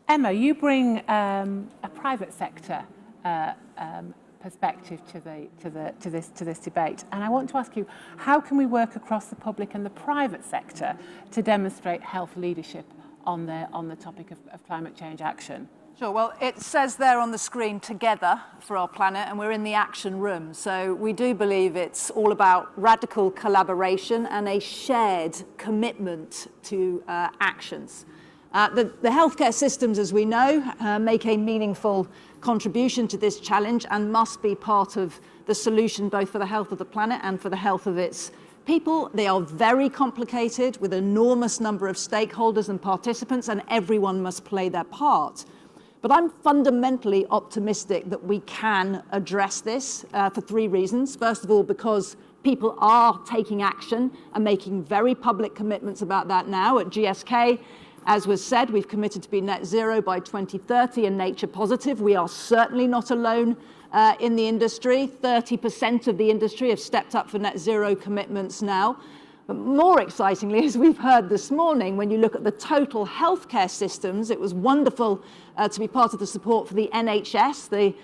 Emma, you bring a private sector perspective to this debate, and I want to ask you, how can we work across the public and the private sector to demonstrate health leadership on the topic of climate change action? Sure. Well, it says there on the screen, together for our planet, and we're in the action room. So we do believe it's all about radical collaboration and a shared commitment to actions. The healthcare systems, as we know, make a meaningful contribution to this challenge and must be part of the solution, both for the health of the planet and for the health of its people. They are very complicated with an enormous number of stakeholders and participants, and everyone must play their part. But I'm fundamentally optimistic that we can address this for three reasons. First of all, because people are taking action and making very public commitments about that now. At GSK, as was said, we've committed to be net zero by 2030 and nature positive. We are certainly not alone in the industry. 30% of the industry have stepped up for net zero commitments now. But more excitingly, as we've heard this morning, when you look at the total healthcare systems, it was wonderful to be part of the support for the NHS, the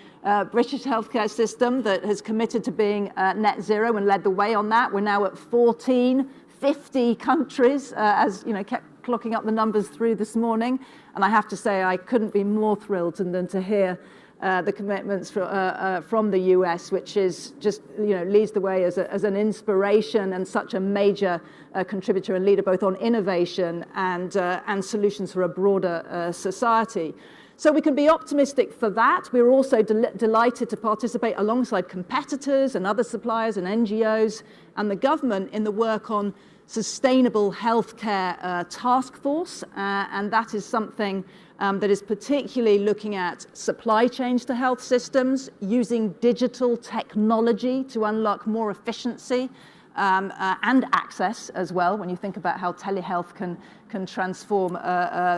British healthcare system that has committed to being net zero and led the way on that. We're now at 50 countries, as you know, kept clocking up the numbers through this morning. And I have to say, I couldn't be more thrilled than to hear the commitments from the US, which is just, you know, leads the way as an inspiration and such a major contributor and leader both on innovation and solutions for a broader society. So we can be optimistic for that. We're also delighted to participate alongside competitors and other suppliers and NGOs and the government in the work on Sustainable Healthcare Task Force, and that is something that is particularly looking at supply chains to health systems, using digital technology to unlock more efficiency and access as well, when you think about how telehealth can transform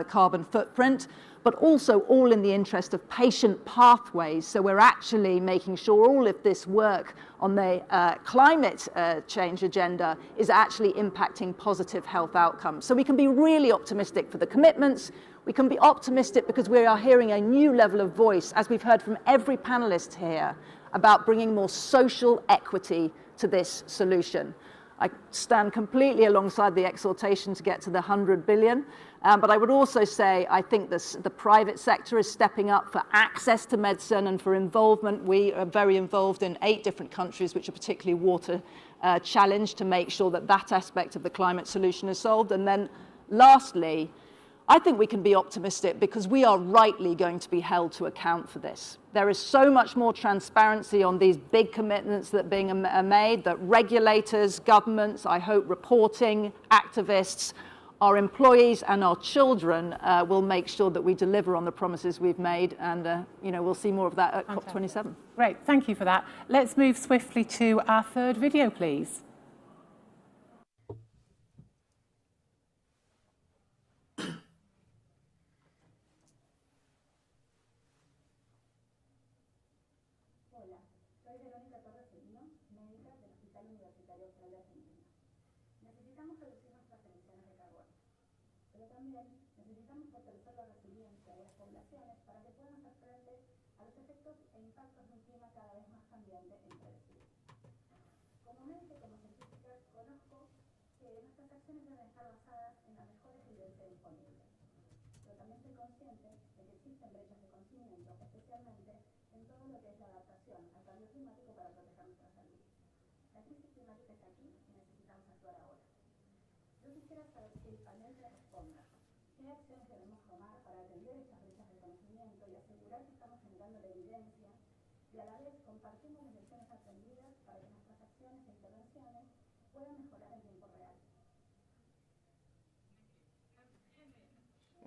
carbon footprint, but also all in the interest of patient pathways. So we're actually making sure all of this work on the climate change agenda is actually impacting positive health outcomes. So we can be really optimistic for the commitments. We can be optimistic because we are hearing a new level of voice, as we've heard from every panelist here, about bringing more social equity to this solution. I stand completely alongside the exhortation to get to the 100 billion, but I would also say I think the private sector is stepping up for access to medicine and for involvement. We are very involved in 8 different countries which are particularly water challenged to make sure that that aspect of the climate solution is solved. And then lastly, I think we can be optimistic because we are rightly going to be held to account for this. There is so much more transparency on these big commitments that are being made, that regulators, governments, I hope reporting, activists, our employees and our children will make sure that we deliver on the promises we've made, and we'll see more of that at COP27. Great, thank you for that. Let's move swiftly to our third video, please.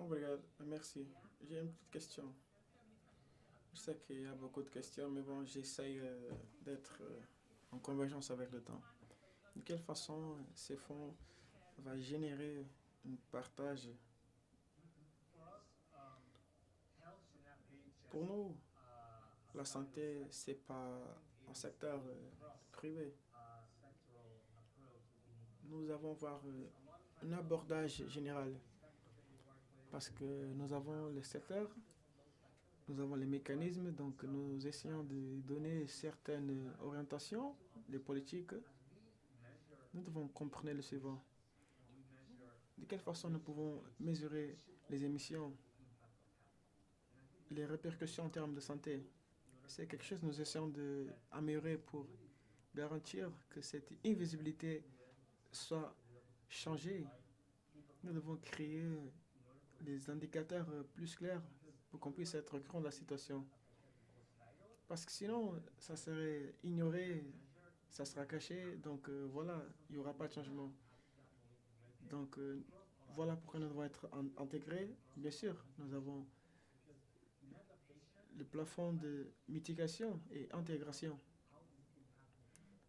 Obrigado, merci. J'ai une petite question. Je sais qu'il y a beaucoup de questions, mais bon, j'essaye d'être en convergence avec le temps. De quelle façon ces fonds vont générer un partage? Pour nous, la santé, ce n'est pas un secteur privé. Nous avons voir un abordage général parce que nous avons le secteur, nous avons les mécanismes, donc nous essayons de donner certaines orientations, les politiques. Nous devons comprendre le suivant. De quelle façon nous pouvons mesurer les émissions, les répercussions en termes de santé? C'est quelque chose que nous essayons d'améliorer pour garantir que cette invisibilité soit changée. Nous devons créer des indicateurs plus clairs pour qu'on puisse être au courant de la situation. Parce que sinon, ça serait ignoré, ça sera caché, donc voilà, il n'y aura pas de changement. Donc voilà pourquoi nous devons être intégrés. Bien sûr, nous avons le plafond de mitigation et intégration.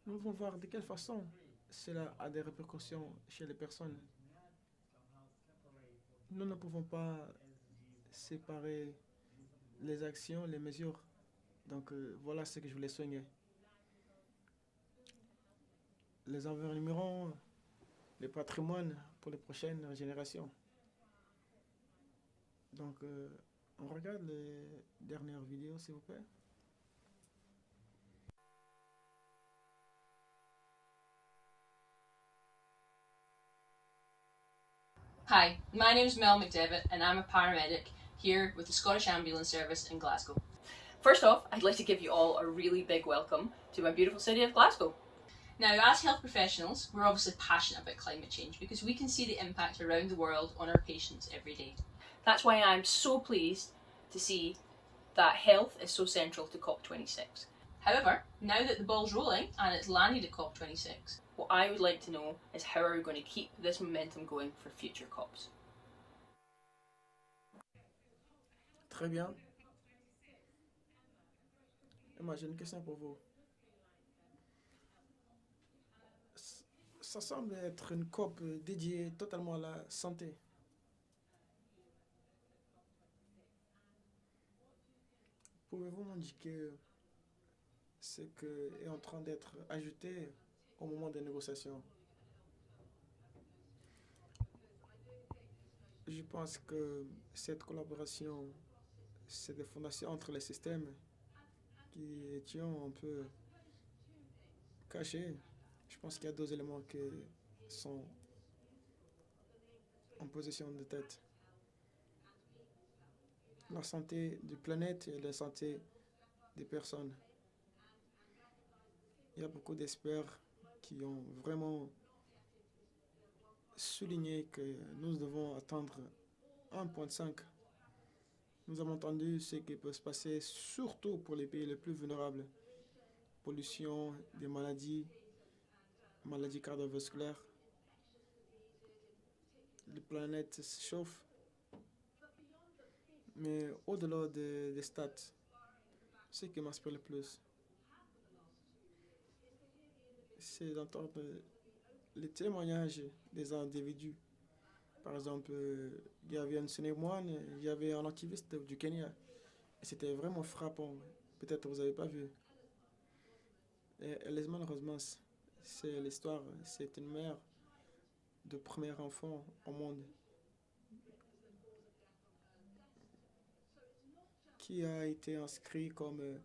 Nous devons voir de quelle façon cela a des répercussions chez les personnes. Nous ne pouvons pas séparer les actions, les mesures. Donc voilà ce que je voulais souligner. Les environnements, le patrimoine pour les prochaines générations. Donc on regarde les dernières vidéos, s'il vous plaît. Hi, my name is Mel McDevitt and I'm a paramedic here with the Scottish Ambulance Service in Glasgow. First off, I'd like to give you all a really big welcome to my beautiful city of Glasgow. Now, as health professionals, we're obviously passionate about climate change because we can see the impact around the world on our patients every day. That's why I'm so pleased to see that health is so central to COP26. However, now that the ball's rolling and it's landed at COP26, what I would like to know is how are we going to keep this momentum going for future COPs? Très bien. Et moi, j'ai une question pour vous. Ça semble être une COP dédiée totalement à la santé. Pouvez-vous m'indiquer ce qui est en train d'être ajouté au moment des négociations? Je pense que cette collaboration, c'est des fondations entre les systèmes qui étaient un peu cachés. Je pense qu'il y a deux éléments qui sont en position de tête. La santé du planète et la santé des personnes. Il y a beaucoup d'experts qui ont vraiment souligné que nous devons atteindre 1,5. Nous avons entendu ce qui peut se passer, surtout pour les pays les plus vulnérables. Pollution, des maladies cardiovasculaires. La planète se chauffe. Mais au-delà des stats, ce qui m'inspire le plus, c'est d'entendre les témoignages des individus. Par exemple, il y avait un Sénémoine, il y avait un activiste du Kenya. Et c'était vraiment frappant. Peut-être vous n'avez pas vu. Et malheureusement, c'est l'histoire. C'est une mère de premier enfant au monde qui a été inscrit comme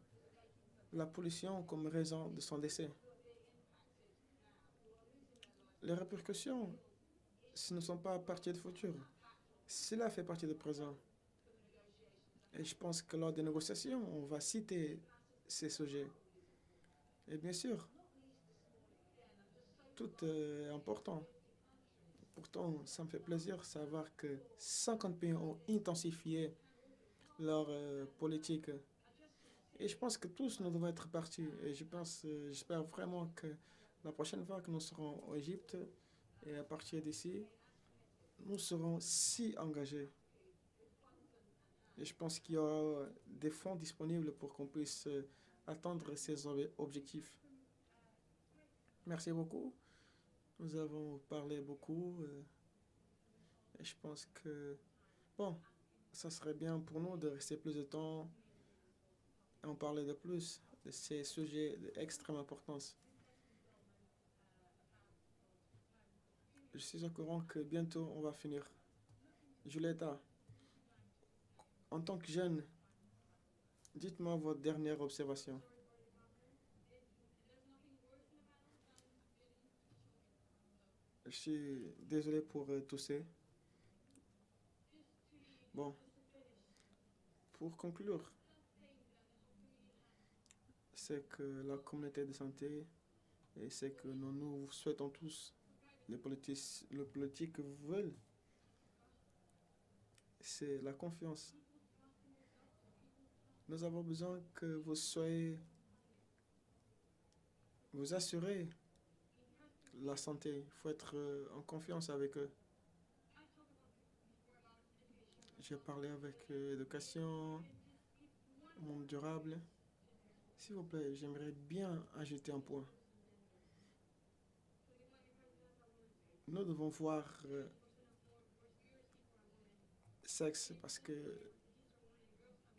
la pollution comme raison de son décès. Les répercussions, ce ne sont pas partie du futur. Cela fait partie du présent. Et je pense que lors des négociations, on va citer ces sujets. Et bien sûr, tout est important. Pourtant, ça me fait plaisir de savoir que 50 pays ont intensifié leur politique. Et je pense que tous nous devons être partis. Et j'espère vraiment que la prochaine fois que nous serons en Égypte, et à partir d'ici, nous serons si engagés. Et je pense qu'il y aura des fonds disponibles pour qu'on puisse atteindre ces objectifs. Merci beaucoup. Nous avons parlé beaucoup. Et je pense que, bon, ça serait bien pour nous de rester plus de temps et en parler de plus de ces sujets d'extrême importance. Je suis au courant que bientôt on va finir. Julieta, en tant que jeune, dites-moi votre dernière observation. Je suis désolé pour tousser. Bon, pour conclure, c'est que la communauté de santé et c'est que nous souhaitons tous, les politiques veulent, c'est la confiance. Nous avons besoin que vous assurez la santé. Il faut être en confiance avec eux. J'ai parlé avec l'éducation, monde durable. S'il vous plaît, j'aimerais bien ajouter un point. Nous devons voir sexe parce que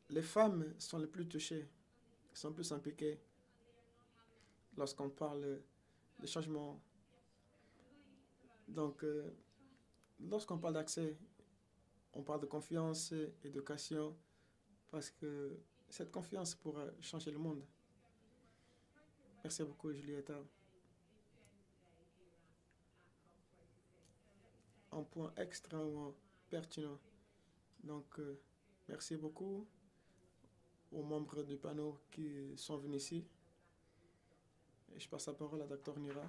les femmes sont les plus touchées, sont plus impliquées lorsqu'on parle de changement. Donc, lorsqu'on parle d'accès, on parle de confiance, éducation, parce que cette confiance pourra changer le monde. Merci beaucoup, Julieta. Un point extrêmement pertinent. Donc, merci beaucoup aux membres du panel qui sont venus ici. Et je passe la parole à Dr. Nira.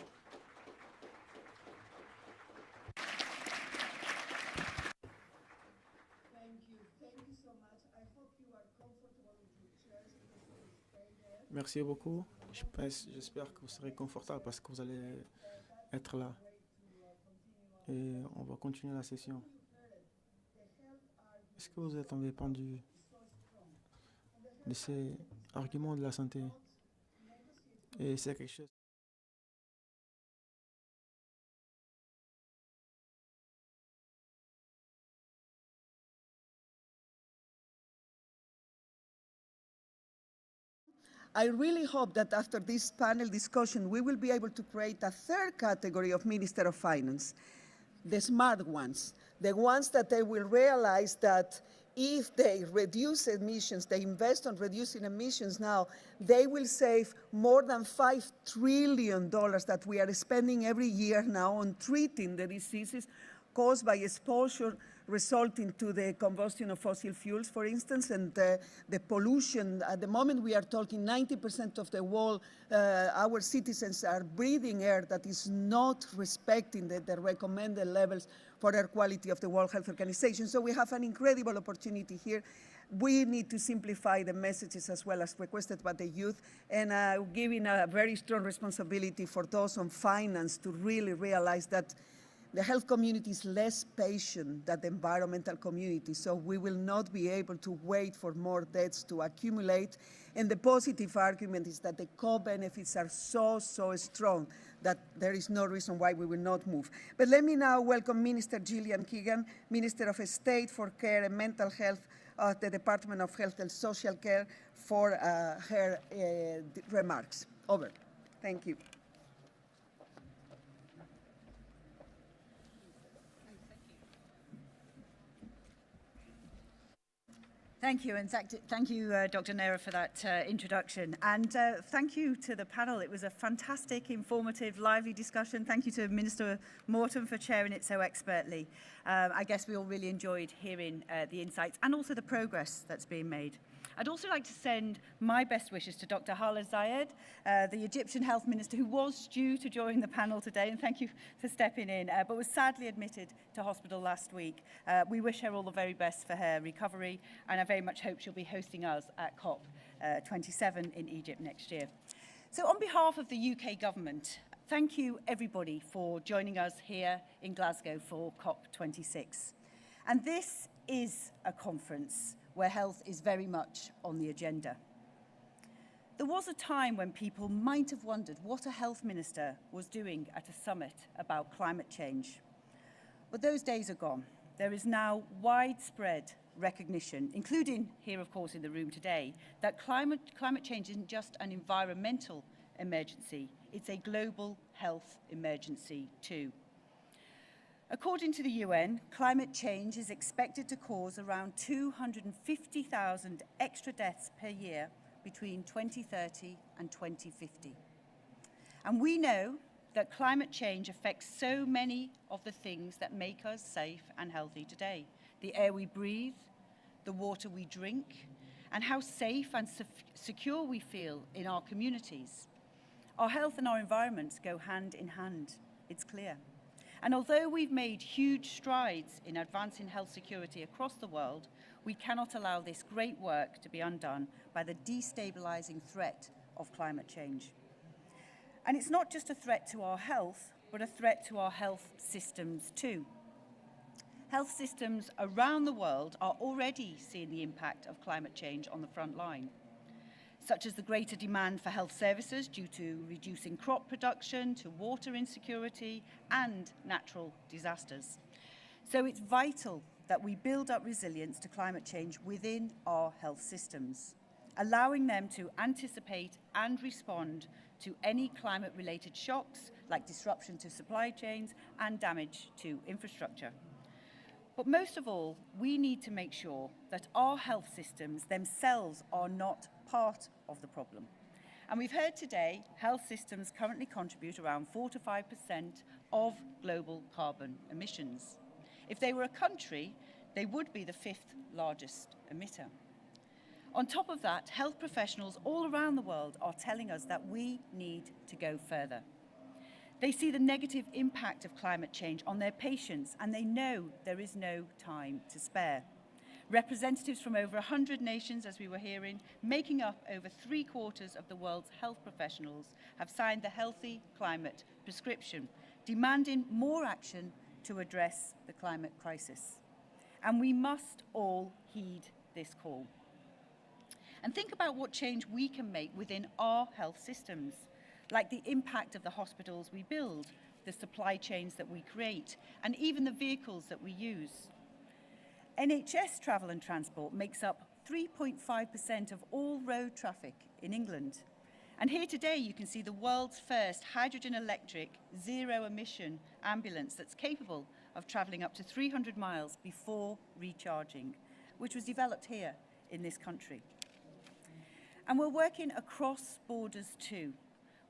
Merci beaucoup. J'espère que vous serez confortable parce que vous allez être là. Et on va continuer la session. Est-ce que vous êtes indépendu de ces arguments de la santé? Et c'est quelque chose. I really hope that after this panel discussion, we will be able to create a third category of Minister of Finance, the smart ones, The ones that they will realize that if they reduce emissions, they invest on reducing emissions now, they will save more than $5 trillion that we are spending every year now on treating the diseases caused by exposure resulting to the combustion of fossil fuels, for instance, and the pollution. At the moment we are talking 90% of the world, our citizens are breathing air that is not respecting the recommended levels for air quality of the World Health Organization. So we have an incredible opportunity here. We need to simplify the messages as well as requested by the youth, and giving a very strong responsibility for those on finance to really realize that the health community is less patient than the environmental community, so we will not be able to wait for more deaths to accumulate. And the positive argument is that the co-benefits are so strong that there is no reason why we will not move. But let me now welcome Minister Gillian Keegan, Minister of State for Care and Mental Health at the Department of Health and Social Care, for her remarks. Over. Thank you. Thank you, and thank you, Dr. Neira, for that introduction. And thank you to the panel. It was a fantastic, informative, lively discussion. Thank you to Minister Morton for chairing it so expertly. I guess we all really enjoyed hearing the insights and also the progress that's being made. I'd also like to send my best wishes to Dr. Hala Zayed, the Egyptian health minister, who was due to join the panel today, and thank you for stepping in, but was sadly admitted to hospital last week. We wish her all the very best for her recovery, and I very much hope she'll be hosting us at COP27 in Egypt next year. So on behalf of the UK government, thank you everybody for joining us here in Glasgow for COP26. And this is a conference where health is very much on the agenda. There was a time when people might have wondered what a health minister was doing at a summit about climate change. But those days are gone. There is now widespread recognition, including here, of course, in the room today, that climate change isn't just an environmental emergency, it's a global health emergency too. According to the UN, climate change is expected to cause around 250,000 extra deaths per year between 2030 and 2050. And we know that climate change affects so many of the things that make us safe and healthy today. The air we breathe, the water we drink, and how safe and secure we feel in our communities. Our health and our environments go hand in hand, it's clear. And although we've made huge strides in advancing health security across the world, we cannot allow this great work to be undone by the destabilizing threat of climate change. And it's not just a threat to our health, but a threat to our health systems too. Health systems around the world are already seeing the impact of climate change on the front line, such as the greater demand for health services due to reducing crop production, to water insecurity, and natural disasters. So it's vital that we build up resilience to climate change within our health systems, allowing them to anticipate and respond to any climate-related shocks, like disruption to supply chains and damage to infrastructure. But most of all, we need to make sure that our health systems themselves are not part of the problem. And we've heard today, health systems currently contribute around 4 to 5% of global carbon emissions. If they were a country, they would be the 5th largest emitter. On top of that, health professionals all around the world are telling us that we need to go further. They see the negative impact of climate change on their patients, and they know there is no time to spare. Representatives from over 100 nations, as we were hearing, making up over 3/4 of the world's health professionals, have signed the Healthy Climate Prescription, demanding more action to address the climate crisis. And we must all heed this call. And think about what change we can make within our health systems, like the impact of the hospitals we build, the supply chains that we create, and even the vehicles that we use. NHS travel and transport makes up 3.5% of all road traffic in England. And here today you can see the world's first hydrogen electric, zero emission ambulance that's capable of travelling up to 300 miles before recharging, which was developed here in this country. And we're working across borders too.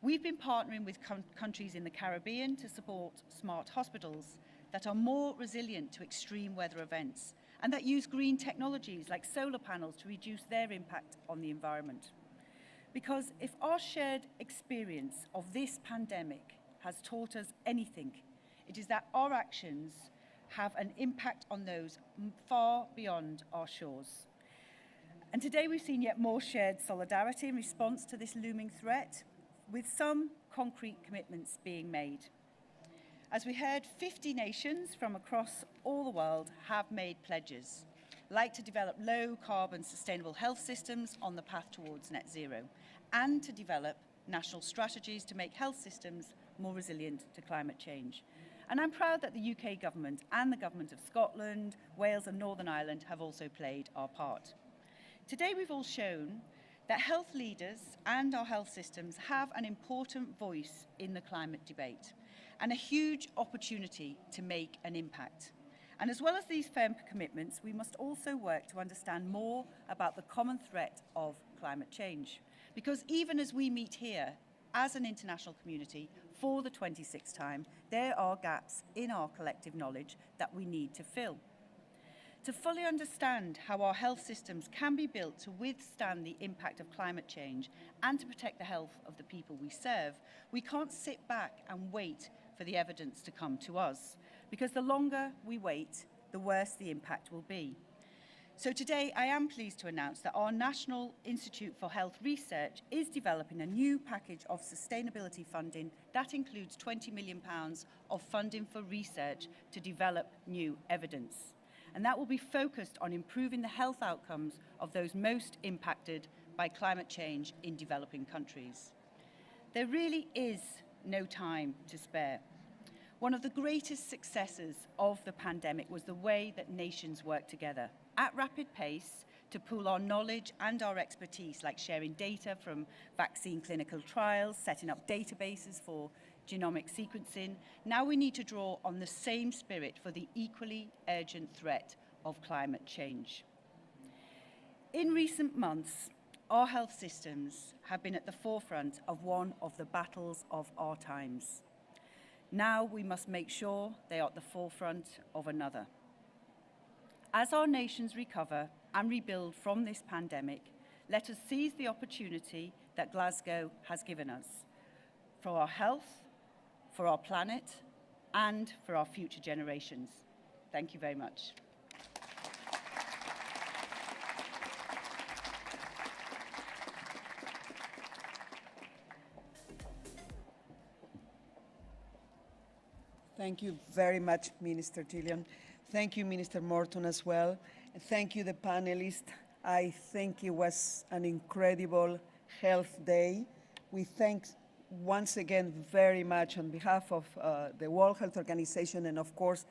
We've been partnering with countries in the Caribbean to support smart hospitals that are more resilient to extreme weather events and that use green technologies like solar panels to reduce their impact on the environment. Because if our shared experience of this pandemic has taught us anything, it is that our actions have an impact on those far beyond our shores. And today we've seen yet more shared solidarity in response to this looming threat, with some concrete commitments being made. As we heard, 50 nations from across all the world have made pledges, like to develop low-carbon sustainable health systems on the path towards net zero, and to develop national strategies to make health systems more resilient to climate change. And I'm proud that the UK government and the government of Scotland, Wales and Northern Ireland have also played our part. Today we've all shown that health leaders and our health systems have an important voice in the climate debate and a huge opportunity to make an impact. And as well as these firm commitments, we must also work to understand more about the common threat of climate change. Because even as we meet here as an international community for the 26th time, there are gaps in our collective knowledge that we need to fill. To fully understand how our health systems can be built to withstand the impact of climate change and to protect the health of the people we serve, we can't sit back and wait for the evidence to come to us, because the longer we wait, the worse the impact will be. So today I am pleased to announce that our National Institute for Health Research is developing a new package of sustainability funding that includes £20 million of funding for research to develop new evidence. And that will be focused on improving the health outcomes of those most impacted by climate change in developing countries. There really is no time to spare. One of the greatest successes of the pandemic was the way that nations worked together at rapid pace to pool our knowledge and our expertise, like sharing data from vaccine clinical trials, setting up databases for genomic sequencing. Now we need to draw on the same spirit for the equally urgent threat of climate change. In recent months, our health systems have been at the forefront of one of the battles of our times. Now we must make sure they are at the forefront of another. As our nations recover and rebuild from this pandemic, let us seize the opportunity that Glasgow has given us for our health, for our planet, and for our future generations. Thank you very much. Thank you very much, Minister Gillian. Thank you, Minister Morton, as well. And thank you, the panelists. I think it was an incredible health day. We thank once again very much on behalf of the World Health Organization and, of course,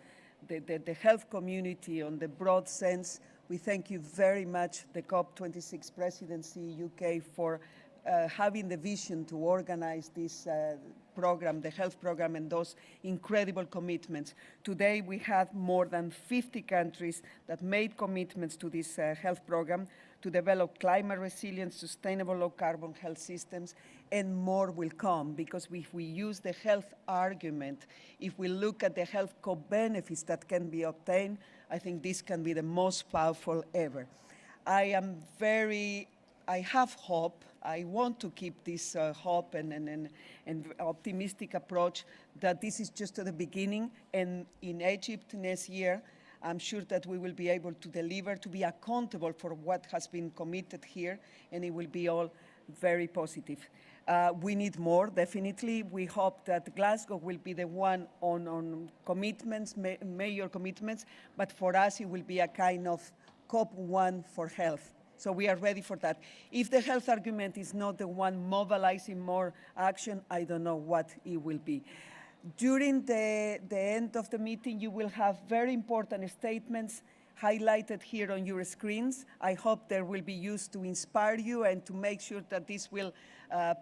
the health community on the broad sense. We thank you very much, the COP26 presidency, UK, for having the vision to organize this program, the health program, and those incredible commitments. Today we have more than 50 countries that made commitments to this health program to develop climate resilient, sustainable low-carbon health systems, and more will come, because if we use the health argument, if we look at the health co-benefits that can be obtained, I think this can be the most powerful ever. I have hope. I want to keep this hope and optimistic approach that this is just the beginning. And in Egypt next year, I'm sure that we will be able to deliver, to be accountable for what has been committed here, and it will be all very positive. We need more, definitely. We hope that Glasgow will be the one on commitments, major commitments, but for us it will be a kind of COP1 for health. So we are ready for that. If the health argument is not the one mobilizing more action, I don't know what it will be. During the end of the meeting, you will have very important statements highlighted here on your screens. I hope they will be used to inspire you and to make sure that this will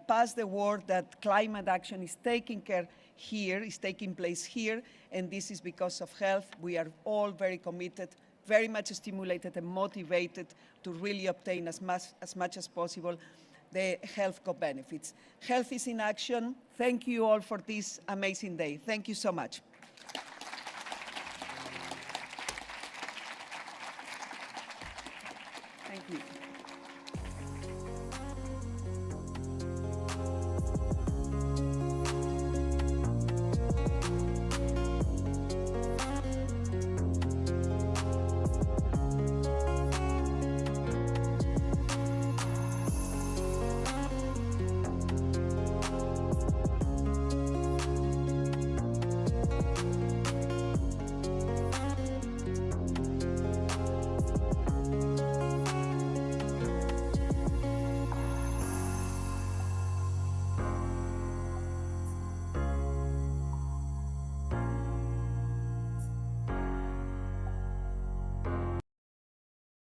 pass the word that climate action is taking place here, and this is because of health. We are all very committed, very much stimulated and motivated to really obtain as much as possible the health co-benefits. Health is in action. Thank you all for this amazing day. Thank you so much.